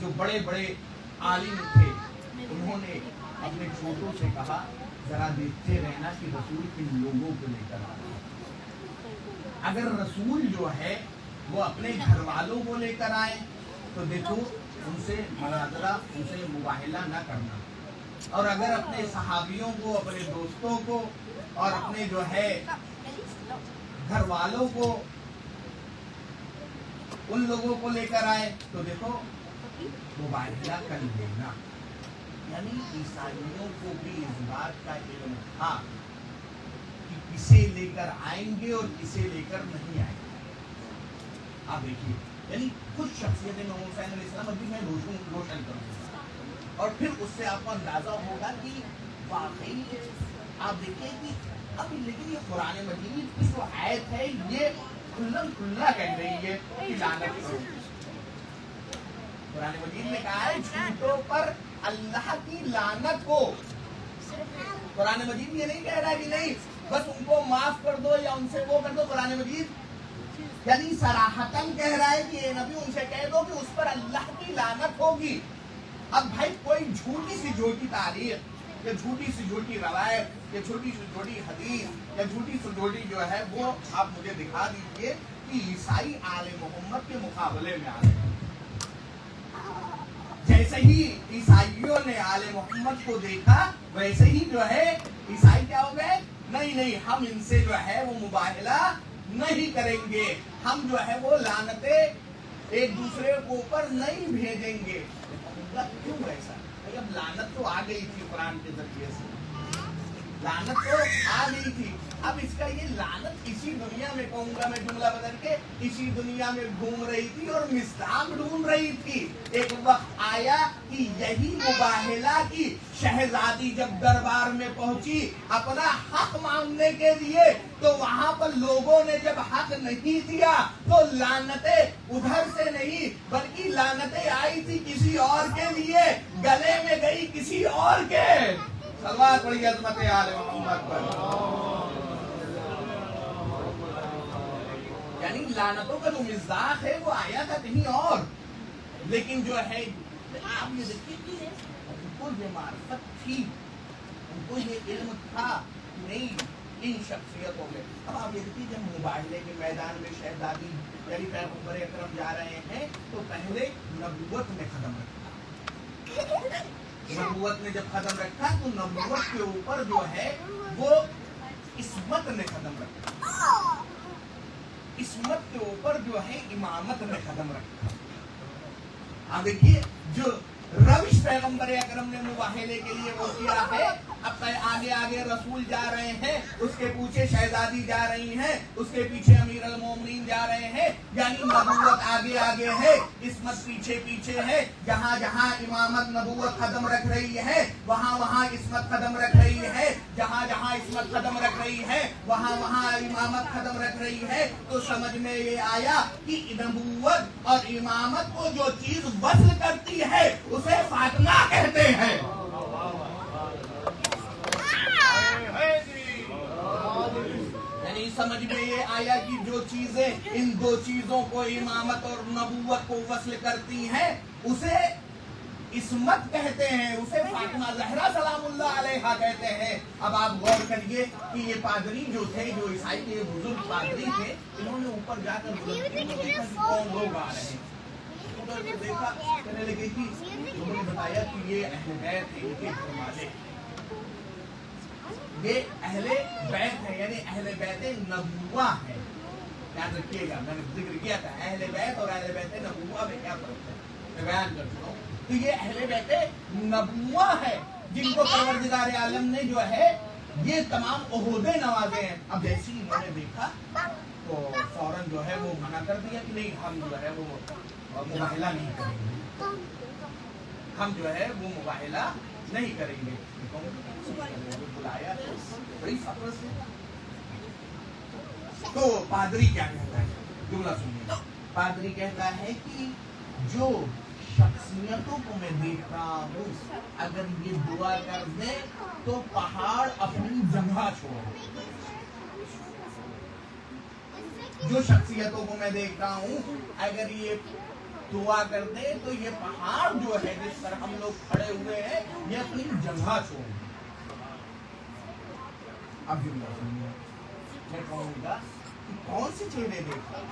جو بڑے بڑے عالم تھے انہوں نے اپنے چھوٹوں سے کہا ذرا دیکھتے رہنا کہ رسول کن لوگوں کو لے کر آ رہا ہے. اگر رسول جو ہے وہ اپنے گھر والوں کو لے کر آئے تو دیکھو ان سے مناظرہ ان سے مباہلہ نہ کرنا, اور اگر اپنے صحابیوں کو اپنے دوستوں کو اور اپنے جو ہے گھر والوں کو ان لوگوں کو لے کر آئے تو دیکھو مباہلہ کر لینا. یعنی عیسائیوں کو بھی اس بات کا علم تھا کہ کسے لے کر آئیں گے اور کسے لے کر نہیں آئیں گے. آپ دیکھیے یعنی کچھ شخصیتیں امام حسین علیہ السلام ابھی میں روشن کروں گا, اور پھر اس سے آپ کو اندازہ ہوگا کہ واقعی آپ دیکھیں کہ اب لیکن یہ قرآن مجید کی جو آیت ہے یہ کھلم کھلا کہہ رہی ہے کہ لعنت کرو. قرآن مجید نے کہا ہے جھوٹوں پر اللہ کی لعنت ہو. قرآن مجید یہ نہیں کہہ رہا کہ نہیں بس ان کو معاف کر دو یا ان سے وہ کر دو. قرآن مجید یعنی صراحتاً کہہ رہا ہے کہ اے نبی ان سے کہہ دو کہ اس پر اللہ کی لعنت ہوگی. اب بھائی کوئی جھوٹی سی جھوٹی تاریخ یا جھوٹی سی جھوٹی روایت یا چھوٹی سی جھوٹی حدیث یا جھوٹی سی جھوٹی جو ہے وہ آپ مجھے دکھا دیجئے کہ عیسائی آل محمد کے مقابلے میں آ رہے ہیں. جیسے ہی عیسائیوں نے آل محمد کو دیکھا ویسے ہی جو ہے عیسائی کیا ہو گئے, نہیں ہم ان سے جو ہے وہ مباہلہ نہیں کریں گے, ہم جو ہے وہ لعنتیں ایک دوسرے کو اوپر نہیں بھیجیں گے. کیوں ایسا؟ اب لعنت تو آ گئی تھی قرآن کے ذریعے سے, لعنت تو آ گئی تھی. اب اس کا یہ لعنت اسی دنیا میں کہوں گا میں جملہ بدل کے, اسی دنیا میں گھوم رہی تھی اور مصداق ڈھونڈ رہی تھی. ایک وقت آیا کہ یہی مباہلہ کی شہزادی جب دربار میں پہنچی اپنا حق مانگنے کے لیے تو وہاں پر لوگوں نے جب حق نہیں دیا تو لعنتیں ادھر سے نہیں بلکہ لعنتیں آئی تھی کسی اور کے لیے, گلے میں گئی کسی اور کے. صلوات پڑھی عظمت آل محمد پر. یعنی لعنتوں کا جو مصداق ہے وہ آیا تھا کہیں اور, لیکن جو ہے آپ یہ دیکھیے کہ ان کو یہ معرفت تھی, ان کو یہ علم تھا نہیں ان شخصیتوں میں. اب آپ یہ دیکھیے جب مباہلے کے میدان میں شہزادی یعنی پیغمبر اکرم جا رہے ہیں تو پہلے نبوت نے قدم رکھا. نبوت نے جب قدم رکھا تو نبوت کے اوپر جو ہے وہ عصمت نے قدم رکھا, عصمت کے اوپر جو ہے امامت نے قدم رکھا. آپ دیکھیے جو روش پیغمبر اکرم نے مباہلے کے لیے وہ کیا ہے, اب آگے آگے رسول جا رہے ہیں, اس کے پیچھے شہزادی جا رہی ہیں, اس کے پیچھے امیر المومنین جا رہے ہیں. یعنی نبوت آگے آگے ہے, عصمت پیچھے پیچھے ہے. جہاں جہاں امامت نبوت قدم رکھ رہی ہے وہاں وہاں عصمت قدم رکھ رہی ہے, جہاں جہاں عصمت قدم رکھ رہی ہے وہاں وہاں امامت قدم رکھ رہی ہے. تو سمجھ میں یہ آیا کہ نبوت اور امامت کو جو چیز وصل کرتی ہے اسے فاطمہ کہتے ہیں. یعنی سمجھ میں یہ آیا کہ جو چیزیں ان دو چیزوں کو امامت اور نبوت کو وصل کرتی ہیں اسے عصمت کہتے ہیں, اسے فاطمہ زہرا سلام اللہ علیہا کہتے ہیں. اب آپ غور کریے کہ یہ پادری جو تھے, جو عیسائی کے بزرگ پادری تھے, انہوں نے اوپر جا کر دیکھا کون لوگ آ رہے ہیں. دیکھا کہنے لگے کہ انہوں نے بتایا کہ یہ اہل بیت ہیں, ان کے گھر والے, یہ اہل بیت ہے, یعنی اہل بیت نبوہ ہے. یاد رکھیے گا میں نے ذکر کیا تھا اہل بیت اور اہل بیت نبوہ میں کیا فرق ہے, میں بیان کر چکا ہوں. تو یہ اہل بیت نبوہ ہے جن کو پروردگار عالم نے جو ہے یہ تمام عہدے نوازے ہیں. اب جیسے ہی انہوں نے دیکھا تو فوراً جو ہے وہ منع کر دیا کہ نہیں ہم جو ہے وہ مباہلہ نہیں کریں گے, ہم جو ہے وہ مباہلہ نہیں کریں گے. بلایا بڑی فخر سے. تو پادری کیا کہتا ہے, جملہ سنیے. پادری کہتا ہے کہ جو شخصیتوں کو میں دیکھ رہا ہوں اگر یہ دعا کر دیں تو پہاڑ اپنی جگہ چھوڑ. جو شخصیتوں کو میں دیکھ رہا ہوں اگر یہ دعا کر دے تو یہ پہاڑ جو ہے جس پر ہم لوگ کھڑے ہوئے ہیں یہ اپنی جگہ چھوڑ دے. اب میں کہوں گا کہ کون سے چہرے دیکھ رہا ہے؟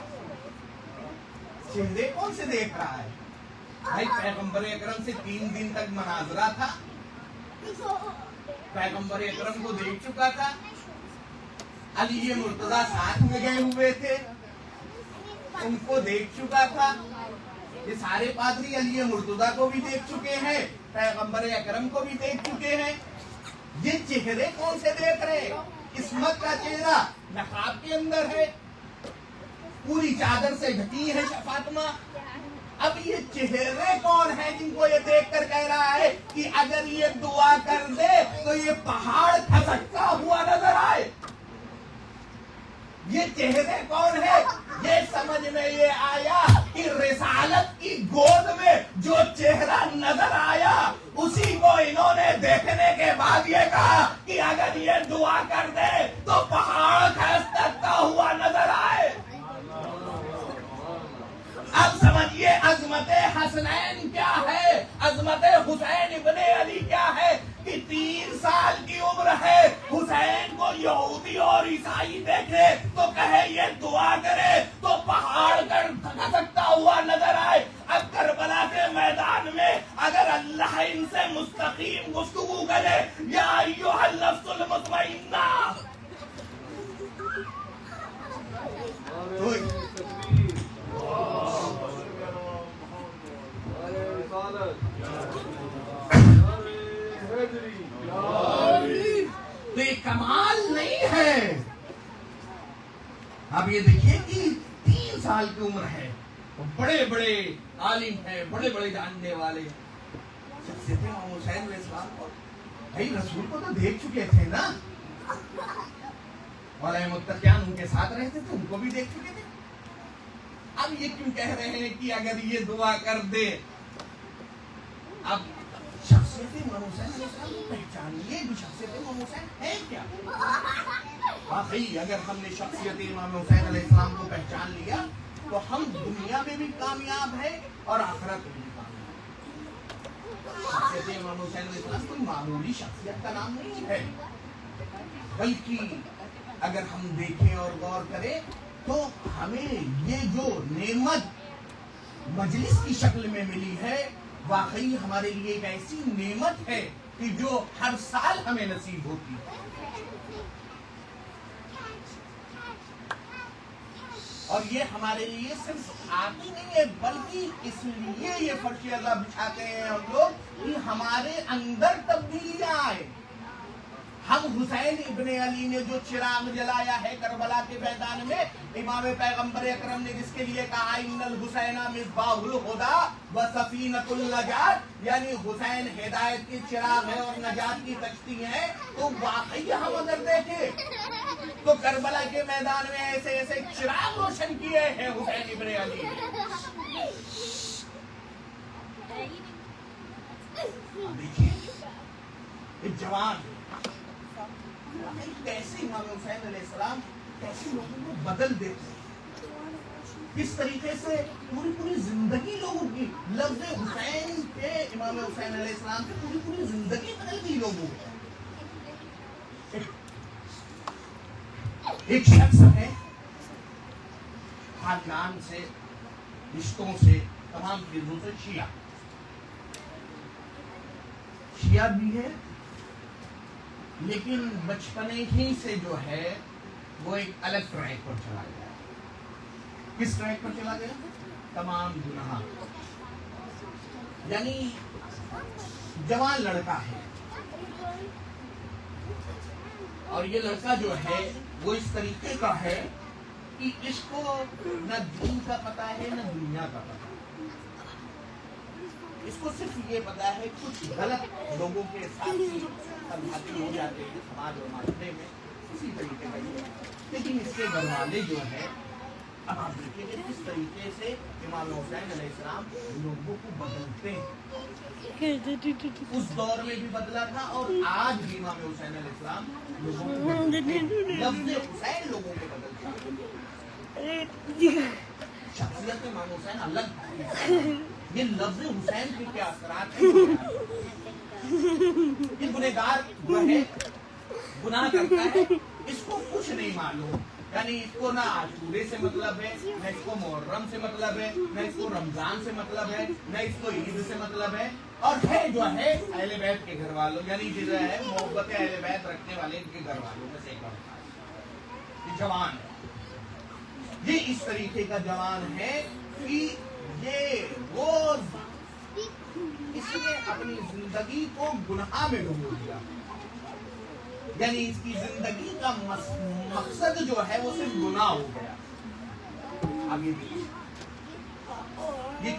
چہرے کون سے دیکھ رہا ہے؟ بھائی پیغمبر اکرم سے 3 دن تک مناظرہ تھا, پیغمبر اکرم کو دیکھ چکا تھا, علی مرتضیٰ ساتھ میں گئے ہوئے تھے, ان کو دیکھ چکا تھا. یہ سارے پادری علی مرتضیٰ کو بھی دیکھ چکے ہیں, پیغمبر اکرم کو بھی دیکھ چکے ہیں. یہ چہرے کون سے دیکھ رہے؟ عصمت کا چہرہ نقاب کے اندر ہے, پوری چادر سے ڈھکی ہے فاطمہ. اب یہ چہرے کون ہیں جن کو یہ دیکھ کر کہہ رہا ہے کہ اگر یہ دعا کر دے تو یہ پہاڑ کھسکتا ہوا نظر آئے؟ یہ چہرے کون ہیں؟ یہ سمجھ میں یہ آیا کہ رسالت کی گود میں جو چہرہ نظر آیا اسی کو انہوں نے دیکھنے کے بعد یہ کہا کہ اگر یہ دعا کر دے تو پہاڑ کھسکتا ہوا نظر آئے. اب سمجھیے عظمت حسنین کیا ہے, عظمت حسین ابن علی کیا ہے کہ 3 سال کی عمر ہے, حسین کو یہودی اور عیسائی دیکھے تو کہے یہ دعا کرے تو پہاڑ کر کھسکتا ہوا نظر آئے. اب کربلا کے میدان میں اگر اللہ ان سے مستقیم گفتگو کرے, یا ایھا النفس المطمئنہ, تو یہ کمال نہیں ہے. اب یہ دیکھیے کہ 3 سال کی عمر ہے, بڑے بڑے عالم ہیں, بڑے بڑے جاننے والے. شخصیت امام حسین علیہ السلام کو بھائی رسول کو تو دیکھ چکے تھے نا, اور متقیان ان کے ساتھ رہتے تھے, ان کو بھی دیکھ چکے تھے. اب یہ کیوں کہہ رہے ہیں کہ اگر یہ دعا کر دے؟ اب شخصیت امام حسین علیہ السلام کو پہچانیے بھی, شخصیت امام حسین ہے کیا؟ واقعی اگر ہم نے شخصیت امام حسین علیہ السلام کو پہچان لیا تو ہم دنیا میں بھی کامیاب ہیں اور آخرت میں بھی کامیاب. شخصیت امام حسین علیہ السلام کوئی معمولی شخصیت کا نام نہیں ہے, بلکہ اگر ہم دیکھیں اور غور کریں تو ہمیں یہ جو نعمت مجلس کی شکل میں ملی ہے واقعی ہمارے لیے ایک ایسی نعمت ہے کہ جو ہر سال ہمیں نصیب ہوتی ہے. اور یہ ہمارے لیے صرف آتی نہیں ہے, بلکہ اس لیے یہ فرش ازاں بچھاتے ہیں ہم لوگ کہ ہمارے اندر تبدیلیاں آئے. ہم حسین ابن علی نے جو چراغ جلایا ہے کربلا کے میدان میں, امام پیغمبر اکرم نے جس کے لیے کہا ان الحسین مصباح الہدی و سفینۃ النجات, یعنی حسین ہدایت کی چراغ ہے اور نجات کی کشتی ہے. تو واقعی ہم اگر دیکھیں تو کربلا کے میدان میں ایسے ایسے چراغ روشن کیے ہیں حسین ابن علی نے. دیکھیے ایک جوان کیسے امام حسین علیہ السلام کیسے لوگوں کو بدل دیتے ہیں, کس طریقے سے پوری زندگی لوگوں کی, لفظ حسین کے امام حسین علیہ السلام سے پوری زندگی بدل گئی لوگوں کی. ایک شخص ہے خاندان سے, رشتوں سے, تمام چیزوں سے شیعہ بھی ہے, لیکن بچپنے ہی سے جو ہے وہ ایک الگ ٹریک پر چلا گیا. کس ٹریک پر چلا گیا؟ تمام گناہ. یعنی جوان لڑکا ہے اور یہ لڑکا جو ہے وہ اس طریقے کا ہے کہ اس کو نہ دین کا پتہ ہے نہ دنیا کا پتہ ہے. اس کو صرف یہ پتا ہے کچھ غلط لوگوں کے ساتھ سمجھاتے ہو جاتے ہیں سماج اور معاشرے میں, اسی طریقے کا یہ ہے. لیکن اس کے گھر والے جو ہے, اب آپ دیکھیں کہ کس طریقے سے امام حسین علیہ السلام لوگوں کو بدلتے ہیں. اس دور میں بھی بدلا تھا اور آج بھی امام حسین علیہ السلام لوگوں کو بدلتے ہیں. لفظ حسین لوگوں کو بدلتا ہے. شخصیت امام حسین الگ تھی. یہ لفظ حسین کے کیا اثرات ہیں. یہ گنہگار جو ہے گناہ کرتا ہے, اس کو کچھ نہیں معلوم, یعنی اس کو نہ عاشورے سے مطلب ہے, نہ اس کو محرم سے مطلب ہے, نہ اس کو رمضان سے مطلب ہے, نہ اس کو عید سے مطلب ہے, اور ہے جو ہے اہل بیت کے گھر والوں, یعنی جو ہے محبت اہل بیت رکھنے والے ان کے گھر والوں میں سے ایک ہوتا ہے. یہ جوان ہے, یہ اس طریقے کا جوان ہے کہ یہ روز اس نے اپنی زندگی کو گناہ میں ڈبو دیا, یعنی اس کی زندگی کا مقصد جو ہے وہ صرف گناہ ہو گیا. اب یہ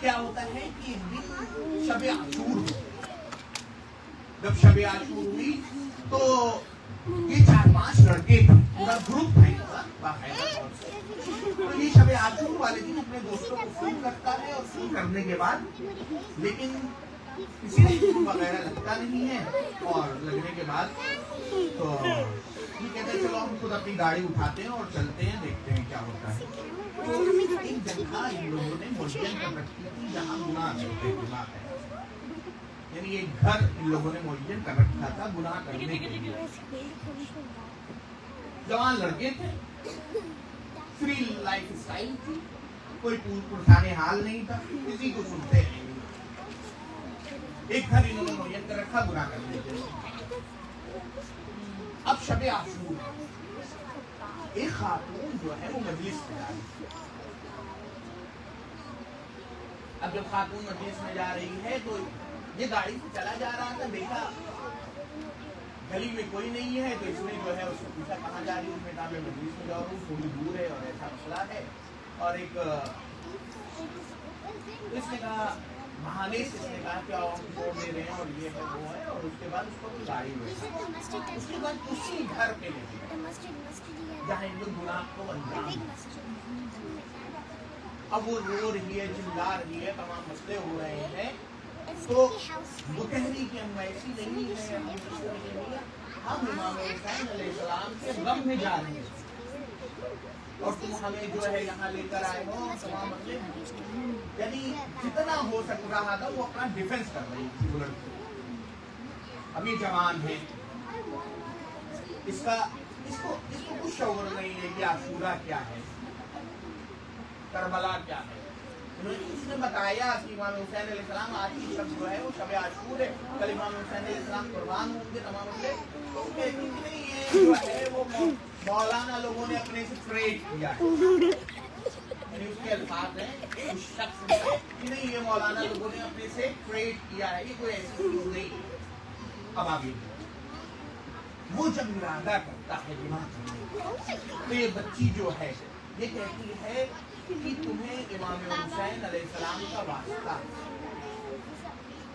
کیا ہوتا ہے کہ شب عاشور ہوئی, جب شب عاشور ہوئی تو یہ 4-5 لڑکے تھے, پورا گروپ تھا ان کا باقاعدہ طور سے. تو یہ شب عاشور والے دن اپنے دوستوں کو فون کرتا ہے, اور فون کرنے کے بعد لیکن کسی نے فون وغیرہ لگتا نہیں ہے, اور لگنے کے بعد تو یہ کہتے ہیں چلو ہم خود اپنی گاڑی اٹھاتے ہیں اور چلتے ہیں, دیکھتے ہیں کیا ہوتا ہے. تو ایک جگہ ان لوگوں نے معین کر رکھی تھی جہاں گناہ کرتے ہیں, یعنی ایک گھر ان لوگوں نے معین کر رکھا تھا گناہ کرنے کے لیے. جوان لڑکے تھے, فری لائف اسٹائل تھی, کوئی پرسانے حال نہیں تھا, کسی کو سنتے نہیں. ایک گھر انہوں نے معین کر رکھا گناہ کرنے کے لیے. اب شب عاشور ایک خاتون جو ہے وہ مجلس میں جا رہی ہے. اب جب خاتون مجلس میں جا رہی ہے تو یہ گاڑی سے چلا جا رہا تھا, دیکھا گلی میں کوئی نہیں ہے, تو اس نے جو ہے اس سے پوچھا کہاں جا رہی ہوں. اس نے کہا میں مجلس میں جا رہا ہوں, تھوڑی دور ہے اور ایسا مسئلہ ہے. اور ایک اس نے کہا بہانے سے اس نے کہا کہ ہم چھوڑ دے رہے ہیں اور یہ ہے وہ ہے, اور اس کے بعد اس کو کوئی گاڑی ہوئی. اس کے بعد اسی گھر پہ لے گیا جہاں ان لوگ گناہ کو انجام دیں. اب وہ رو رہی ہے, چلا رہی ہے, تمام مسئلے ہو رہے ہیں. تو وہ کہہ رہی کہ ہم ایسی نہیں ہے, ہم امام حسین علیہ السلام کے غم میں جا رہے ہیں, اور تم ہمیں جو ہے یہاں لے کر آئے ہو. تمام مسئلے, یعنی جتنا ہو سک رہا تھا وہ اپنا ڈیفنس کر رہی تھی وہ لڑکی. اب یہ جوان ہے, اس کو کچھ شعور نہیں ہے کہ عاشورہ کیا ہے, کربلا کیا ہے. اس نے بتایا کہ امام حسین علیہ السلام آج کی شب جو ہے وہ شب عاشور ہے, کل امام حسین علیہ السلام قربان ہوں گے. تمام مسئلے تو کہتی نہیں, یہ جو ہے وہ مولانا لوگوں نے اپنے سے کریٹ کیا ہے, یعنی اس کے الفاظ ہیں اس شخص نے کہ نہیں یہ مولانا لوگوں نے اپنے سے کریٹ کیا ہے, یہ کوئی ایسی چیز نہیں ہے. اب آگے وہ جب ارادہ کرتا ہے گناہ کرنے, تو یہ بچی جو ہے یہ کہتی ہے کہ تمہیں امام حسین علیہ السلام کا واسطہ ہے,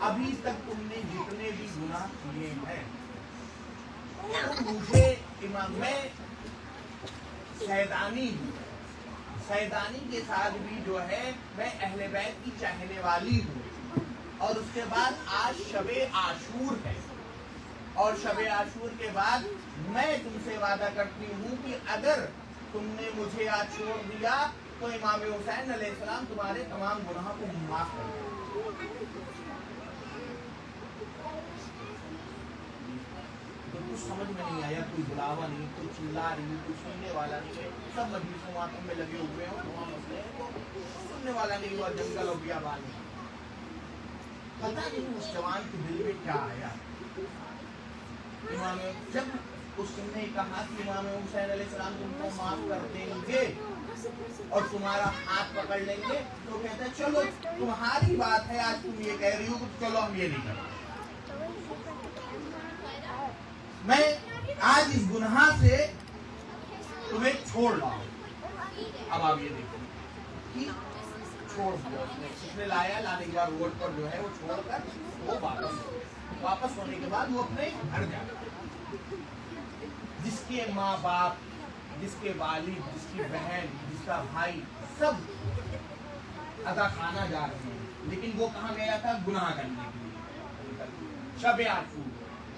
ابھی تک تم نے جتنے بھی گناہ کیے ہیں مجھے امام, میں سیدانی ہوں, سیدانی کے ساتھ بھی جو ہے میں اہل بیت کی چاہنے والی ہوں. اور اس کے بعد آج شب عاشور ہے, اور شب عاشور کے بعد میں تم سے وعدہ کرتی ہوں کہ اگر تم نے مجھے آج چھوڑ دیا تو امام حسین علیہ السلام تمہارے تمام گناہوں کو معاف کر دیں. تو کچھ سمجھ میں نہیں آیا, کوئی بلاوا نہیں, کوئی چلا رہی, کوئی سننے والا نہیں ہے. سب مجلسوں ماتم میں لگے ہوئے ہیں, تمام مسئلے سننے والا نہیں ہوا, جنگل ہو گیا بال. پتہ نہیں اس جوان کے دل میں کیا آیا. جب اس نے کہا کہ امام حسین علیہ السلام تم کو معاف کر دیں گے اور تمہارا ہاتھ پکڑ لیں گے, تو کہتا ہے چلو تمہاری بات ہے, آج تم یہ کہہ رہی ہو, چلو ہم یہ نہیں کرتے. میں آج اس گناہ سے تمہیں چھوڑ رہا ہوں. اب آپ یہ دیکھیں چھوڑ دیا اس نے لایا, لانے کے بعد روڈ پر جو ہے وہ چھوڑ کر وہ واپس ہونے کے بعد وہ اپنے گھر جاتا. جس کے ماں باپ, جس کے والد, جس کی بہن, جس کا بھائی, سب ادا خانہ جا رہے ہیں, لیکن وہ کہاں گیا تھا؟ گناہ کرنے کے لیے. شب عاشور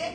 1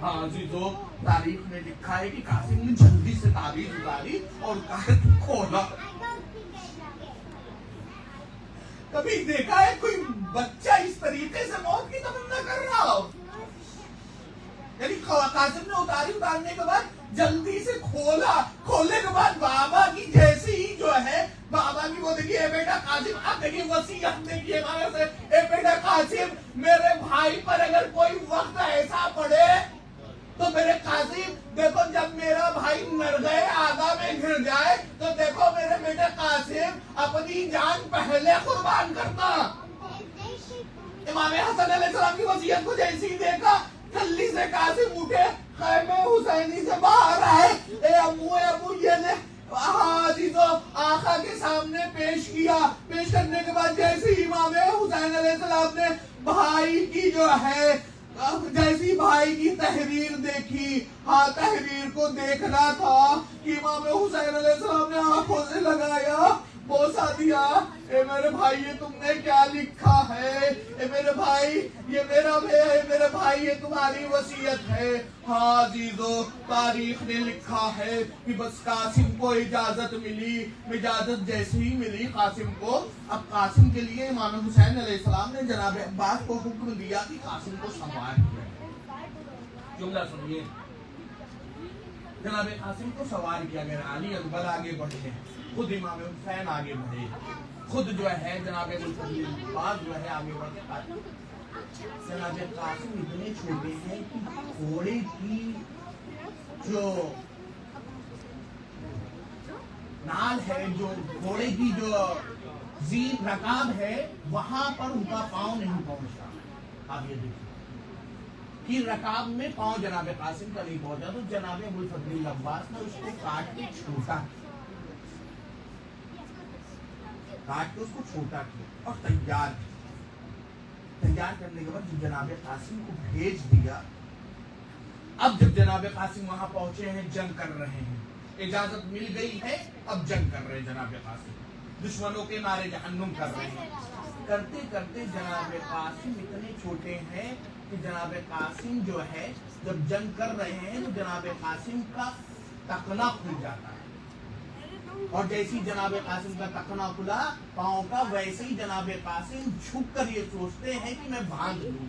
ہاں عزیزو، تاریخ نے لکھا ہے کہ قاسم نے جلدی سے تاریخ اتاری اور کھولا. کبھی دیکھا ہے کوئی بچہ اس طریقے سے موت کی تمنا کر رہا ہو؟ یعنی قاسم نے اتارنے کے بعد جلدی سے کھولنے کے بعد بابا کی جیسی ہی جو ہے بابا کی وہ دیکھیے، اے بیٹا قاسم، اب دیکھیے وصیت دیکھیے ہمارے سے، اے بیٹا قاسم میرے بھائی پر اگر کوئی وقت ایسا پڑے تو میرے قاسم دیکھو، جب میرا بھائی نرگئے آگا میں گر جائے تو دیکھو میرے بیٹے قاسم اپنی جان پہلے قربان کرنا. امام حسن علیہ السلام کی وصیت کو جیسی دیکھا، جلدی سے قاسم اٹھے، خیمے حسینی سے باہر آئے، اے ابو یہ لے عزیزو، آقا کے سامنے پیش کیا. پیش کرنے کے بعد جیسے امام حسین علیہ السلام نے بھائی کی جو ہے جیسی بھائی کی تحریر دیکھی، ہاں تحریر کو دیکھنا تھا کہ امام حسین علیہ السلام نے آنکھوں سے لگایا، بوسا دیا، اے میرے بھائی یہ تم نے کیا لکھا ہے، اے میرے بھائی یہ میرے بھائی یہ تمہاری وصیت ہے. ہاں عزیزو، تاریخ نے لکھا ہے کہ بس قاسم کو اجازت ملی، اجازت جیسے ہی ملی قاسم کو، اب قاسم کے لیے امام حسین علیہ السلام نے جناب عباس کو حکم دیا کہ قاسم کو سوار کیا. جملہ سنیے، جناب قاسم کو سوار کیا گیا. علی اکبر آگے بڑھے، خود امام حسین آگے بڑھے، خود جو ہے جناب عباس جو ہے آگے بڑھے. جناب قاسم اتنے چھوٹے ہیں کہ گھوڑے کی جو نال ہے، جو گھوڑے کی جو زین رکاب ہے، وہاں پر ان کا پاؤں نہیں پہنچتا. آپ یہ دیکھیں کہ رکاب میں پاؤں جناب قاسم کا نہیں پہنچا، تو جناب ابوالفضل عباس نے اس کو کاٹ کے چھوٹا کیا اور تیار کرنے کے بعد جناب قاسم کو بھیج دیا. اب جب جناب قاسم وہاں پہنچے ہیں، جنگ کر رہے ہیں، اجازت مل گئی ہے، اب جنگ کر رہے ہیں جناب قاسم، دشمنوں کے نعرے جہنم کر رہے ہیں. کرتے کرتے جناب قاسم اتنے چھوٹے ہیں کہ جناب قاسم جو ہے جب جنگ کر رہے ہیں تو جناب قاسم کا ٹخنا کھل جاتا ہے، اور جیسی جناب قاسم کا ٹخنا کھلا پاؤں کا، ویسے ہی جناب قاسم جھک کر یہ سوچتے ہیں کہ میں باندھ لوں.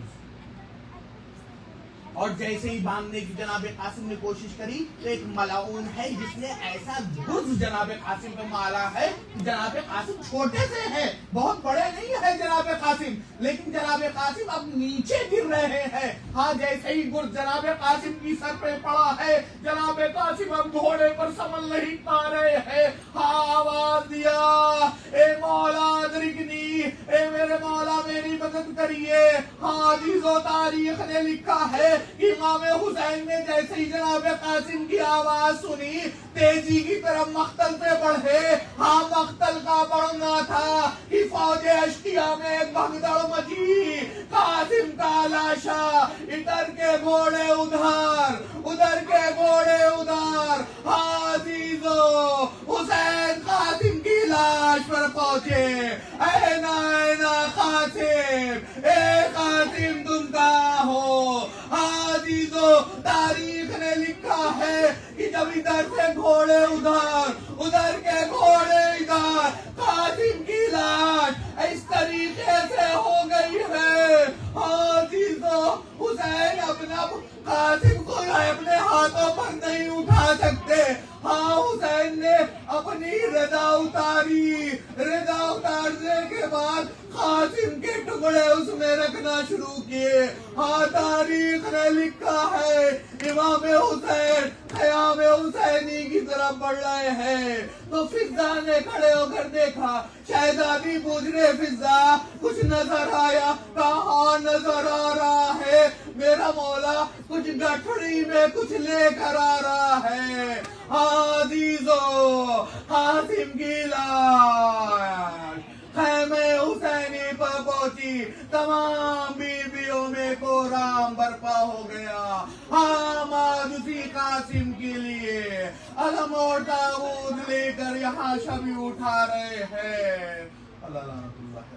اور جیسے ہی باندھنے کی جناب قاسم نے کوشش کری تو ایک ملعون ہے جس نے ایسا گرز جناب قاسم پہ مارا ہے. جناب قاسم چھوٹے سے ہیں، بہت بڑے نہیں ہے جناب قاسم، لیکن جناب قاسم اب نیچے گر رہے ہیں. ہاں جیسے ہی گرز جناب قاسم کی سر پہ پڑا ہے، جناب قاسم اب گھوڑے پر سنبھل نہیں پا رہے ہیں. ہاں آواز دیا، اے مولا ادرکنی، اے میرے مولا میری مدد کریے. ہاں عزیزو، تاریخ نے لکھا ہے امام حسین نے جیسے ہی جناب قاسم کی آواز سنی، تیزی کی طرف مقتل پہ بڑھے. ہاں مقتل کا بڑھنا تھا کہ فوج اشقیاء میں ایک بھگدڑ مچی. قاسم کا لاشا، ادھر کے گھوڑے ادھر، ادھر کے گھوڑے ادھر. ہاں عزیزو، حسین قاسم کی لاش پر پہنچے. اینا قاسم، اے قاسم تم کہاں ہو؟ عزیزو، تاریخ نے لکھا ہے کہ جب ادھر سے گھوڑے ادھر، ادھر کے گھوڑے ادھر، قاسم کی لاش اس طریقے سے ہو گئی ہے. عزیزو، حسین اپنا قاسم کو اپنے ہاتھوں پر نہیں اٹھا سکتے. ہاں حسین نے اپنی رضا اتاری، رضا اتارنے کے بعد قاسم کے ٹکڑے اس میں رکھنا شروع کیے. ہاں تاریخ نے لکھا ہے امام حسین قیام حسینی کی طرف بڑھ رہے ہیں تو فضا نے کھڑے ہو کر دیکھا. شہزادی پوچھ رہے، فضا کچھ نظر آیا؟ کہاں نظر آ رہا ہے میرا مولا، کچھ گٹھڑی میں کچھ لے کر آ رہا ہے. عزیزو، قاسم کی لاش خیمے حسینی پر پہنچی. تمام بیویوں میں کوہرام برپا ہو گیا. اسی قاسم کے لیے علم اور تابوت لے کر یہاں شبی اٹھا رہے ہیں. اللہ لعنت اللہ ہے.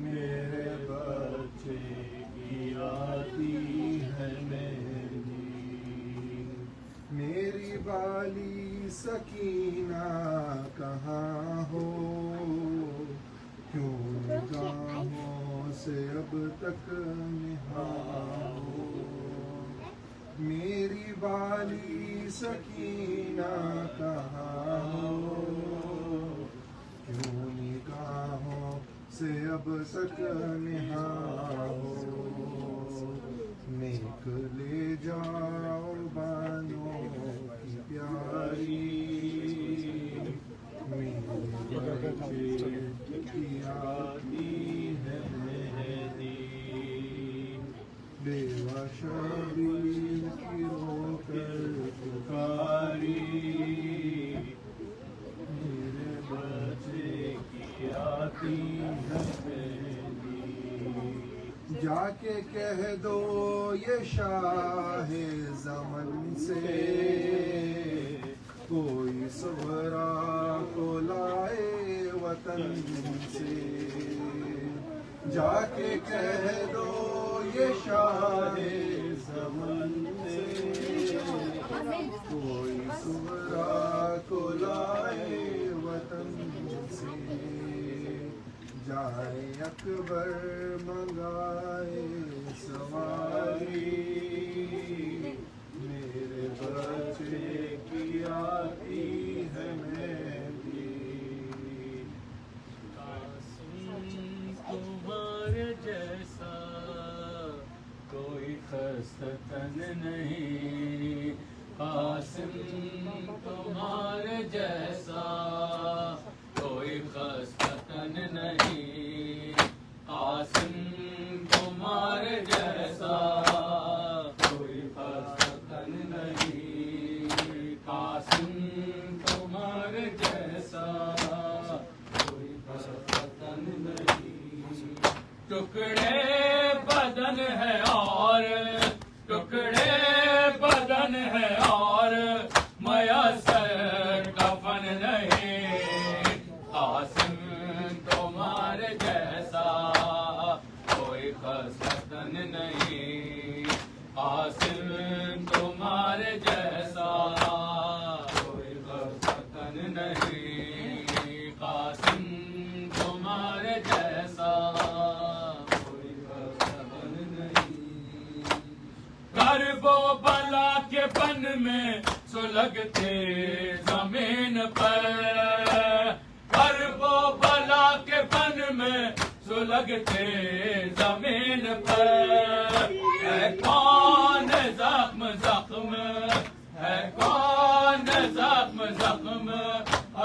میرے بچے کی آتی ہے میری بالی سکینہ کہاں ہو، کیوں نگاہوں سے اب تک نہاں ہو، میری بالی سکینہ کہاں ہو، کیوں نگاہوں سے اب تک نہاں ہو، نیک لے جاؤ بانوں کی پیاری، میرے بچے کی آتی ہے مہندی، بیوہ شبیر کی رو کر پکاری، میرے بچے کی آتی ہے مہندی، جا کے کہہ دو یہ شاہ زمن سے، کوئی صغرا کو لائے وطن سے، جا کے کہہ دو یہ شاہ زمن سے، کوئی صغرا کو لائے وطن سے، جائے اکبر منگائے سواری، میرے بچے کی آتی ہے مہندی، تمہارے جیسا کوئی خستتن نہیں، قاسم تمہارے جیسا کوئی خستتن نہیں، قاسم تمہارے جیسا کوئی خستتن نہیں، قاسم تمہارے جیسا کوئی خستتن نہیں، ٹکڑے بدن ہے اور ٹکڑے بدن ہے اور میسر کفن نہیں، قاسم تمہارے جیسا کوئی خستتن نہیں، قاسم تمہارے جیسا کوئی خستتن نہیں، قاسم تمہارے جیسا کوئی خستتن نہیں، کرب و بلا کے بن میں سلگتے زمین پر، کرب و بلا کے بن میں سلگتے زمین پر، ہے کون زخم زخم، ہے کون زخم زخم،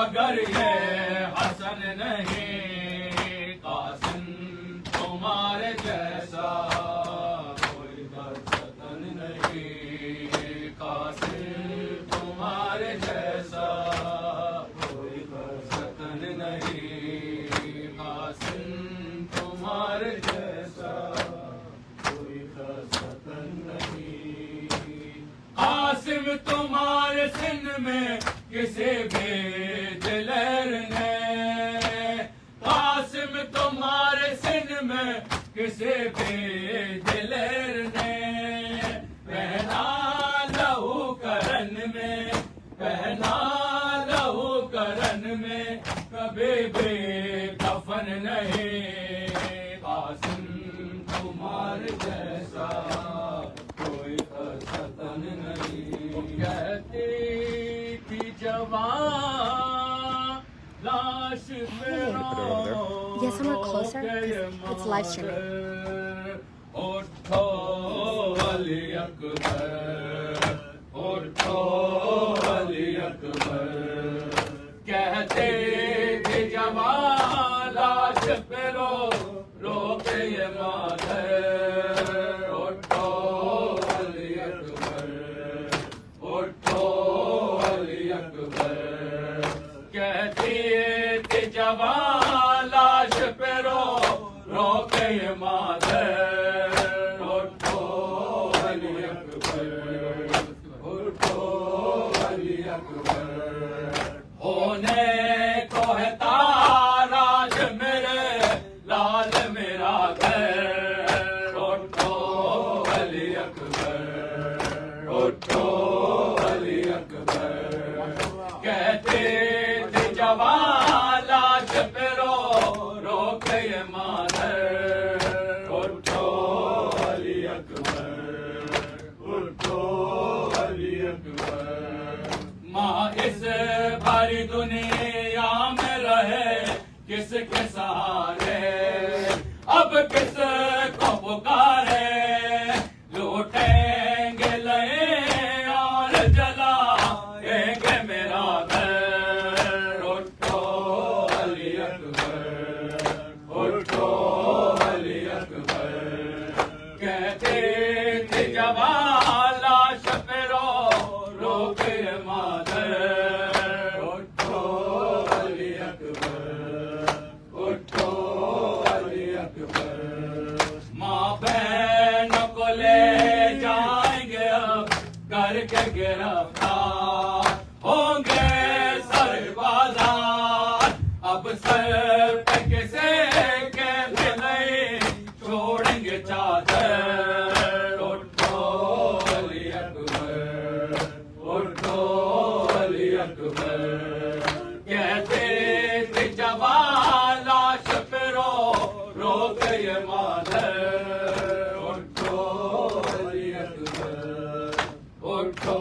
اگر یہ حسن نہیں، قاسم تمہارے جیسا کوئی خستتن نہیں، قاسم تمہارے جیسا کوئی خستتن نہیں، قاسم تمہارے جیسا کوئی خستتن نہیں، قاسم تمہارے سن میں کسی بھی دلیر نے، قاسم تمہارے سن میں کسی بھی دلیر نے، پہنا لہو کرن میں، پہنا لہو کرن میں، کبھی بھی کفن نہیں، قاسم تمہارے جیسا کوئی خستتن نہیں، کہتی تھی جوان لاش Yes, I'm closer. It's live streaming. اٹھو علی اکبر، اٹھو علی اکبر، کہتے تھے جوان لاش پہ رو رو کے یہ مادر، اٹھو علی اکبر، اٹھو علی اکبر، کہتی تھی جوان لاش پہ رو رو کے یہ مادر، اٹھو علی اکبر، اٹھو علی اکبر، ہونے کو ہے تاراج میرے لاش کس کے سہارے اب کس کو پکارے لوٹیں گے لئے اور جلائیں گے میرا گھر اٹھو علی اکبر اٹھو علی اکبر کہتے تھے جوان لاش پہ رو رو کے مادر اٹھو علی اکبر اٹھو علی اکبر ماں بہن کو لے جائیں گے اب کر کے گرفتار ہوں گے سر بازار اب سر پہ کسے کے بھی نہیں چھوڑیں گے چادر اٹھو علی اکبر اٹھو علی اکبر کہتے تھے جوان لاش پہ رو رو کے یہ مادر اٹھو علی اکبر اٹھو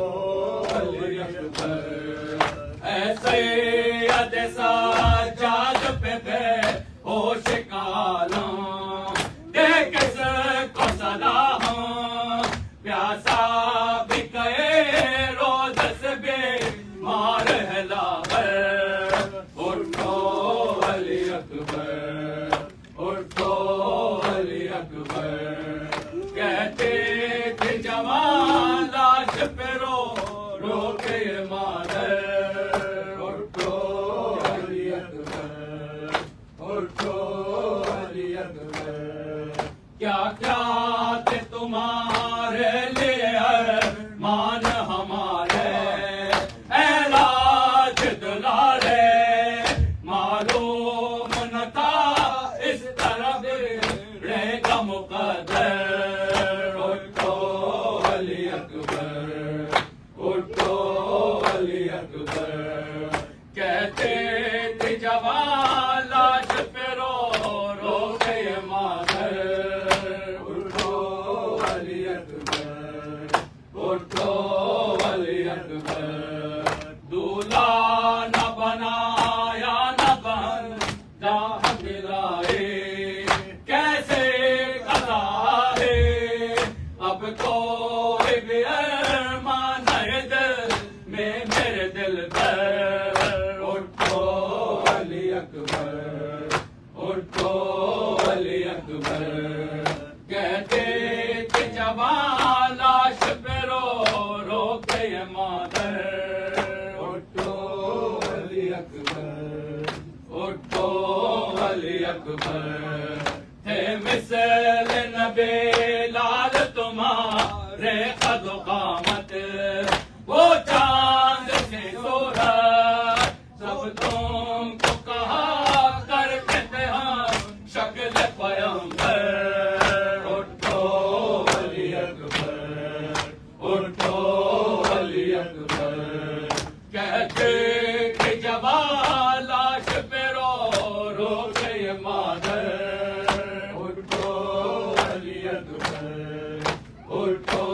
علی اکبر ایسے ید سجاد پہ تھے ہوش کا عالم دیکھ کس کو صدا ہوں پیاسا بھی کہے روز سے بے مار ہے لاغر اٹھو علی اکبر اٹھو علی اکبر کہتے تھے جوان لاش پہ رو رو کے مادر اٹھو علی اکبر اٹھو علی اکبر کیا کیا تھے تمہارے لیے ارمان ہمارے اعلاج دلارے معلوم نہ تھا اس طرح رہے گا مقدر اٹھو علی اکبر اٹھو علی اکبر کہتے تھے جوان لاش پہ رو رو کے مادر اٹھو علی اکبر اٹھو علی اکبر دولہا نہ بنایا نہ بن جہاں دلائے کیسے قضا ہے اب کوئی بھی ارمان ہے دل میں میرے دل پر اٹھو علی اکبر اٹھو علی اکبر کہتے تھے جوان لاش پہ رو رو کے یہ مادر اٹھو علی اکبر اٹھو علی اکبر تھے مثل نبی لال تمہارے قد و قامت وہ چاند سے سورج سب تم کو کہا کرتے تھے ہم شکل پیمبر اٹھو علی اکبر اٹھو علی اکبر کہتے کہ جوان لاش پہ رو رو کے یہ مادر اٹھو علی اکبر اٹھو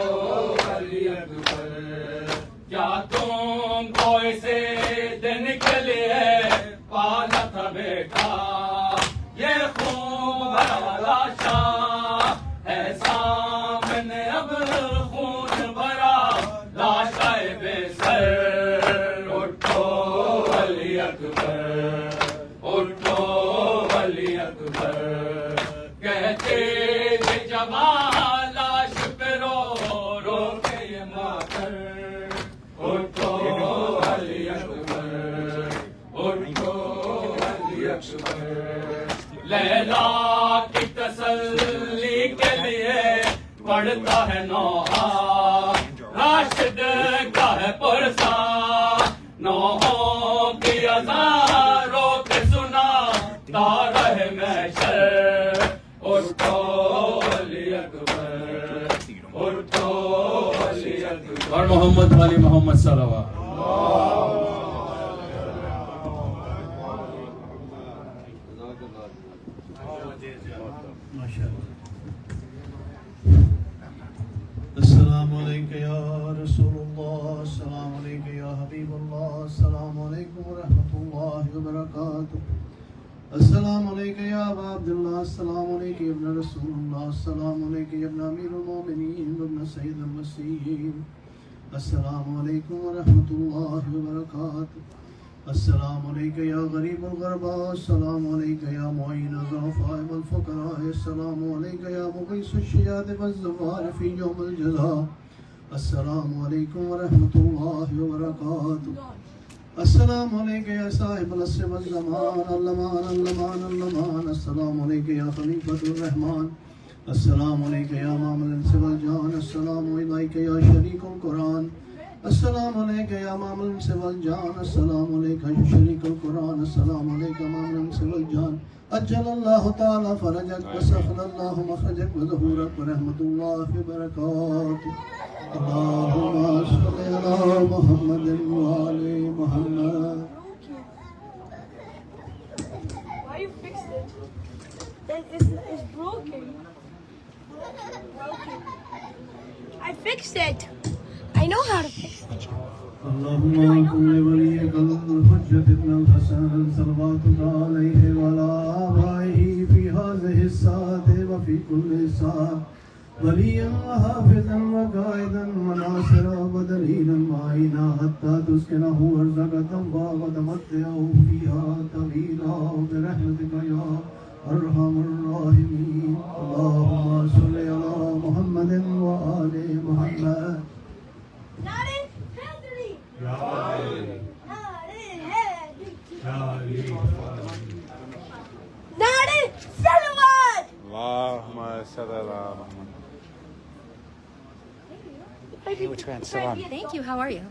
علی اکبر کیا تم کو اسے دن کے لیے پالا تھا بیٹا یہ خون بھرا لاشا ہے سامنے اب خون بھرا لاشا بے سر اٹھو علی اکبر اٹھو علی اکبر کہتے تھے جوان لاش پہ رو رو کے یہ مادر اٹھو علی اکبر اٹھو علی اکبر لیلا کی تسلی کے لیے پڑھتا ہے نوحہ راشد کا ہے پرسا نوحوں کی اذان رو کے سنا تارہ محشر اٹھو علی اکبر اٹھو علی اکبر اور محمد والی محمد صلوات السلام علیکم یا رسول اللہ السلام علیکم یا حبیب اللہ السلام علیکم ورحمۃ اللہ وبرکاتہ السلام علیکم یا ابا عبداللہ، السلام علیکم ابن رسول اللہ، السلام علیکم ابن امیر المومنین ابن سید المسیحین، السلام علیکم ورحمۃ اللہ وبرکاتہ، السلام علیکم یا غریب الغرباء، السلام علیکم یا معین الضعفاء والفقراء، السلام علیکم یا مغیث الشیاط والظفار فی یوم الجزاء، السلام علیکم ورحمۃ اللہ وبرکاتہ، السلام علیکم یا صاحب العصر والزمان، اللمان اللمان اللمان، السلام علیکم یا خلیفۃ الرحمن، السلام علیکم یا امام الانس والجان، السلام علیکم یا شریک القرآن، السلام علیکم یا امام الانس والجان، السلام علیکم یا شریک القرآن، السلام علیکم امام الانس والجان، اجل اللہ تعالی فرجک وسخر اللہ مخرجک وظہورک ورحمۃ اللہ وبرکاتہ، اللہم صلی علی محمد وآل محمد. Why you fixed it? Then it's broken. I fixed it. I know how to fix it. اللهم كن لوليك الحجة ابن الحسن صلواتك عليه وعلى آبائه في هذه الساعة وفي كل ساعة وليا وحافظا وقائدا وناصرا ودليلا معينا حتى تسكنه أرضك طوعا وتمتعه فيها طويلا برحمتك يا أرحم الراحمين. اللهم صل على محمد وآل محمد. Not in Henry. Not in Henry. Not in Salawat. اللهم صل على محمد. Thank you. How are you?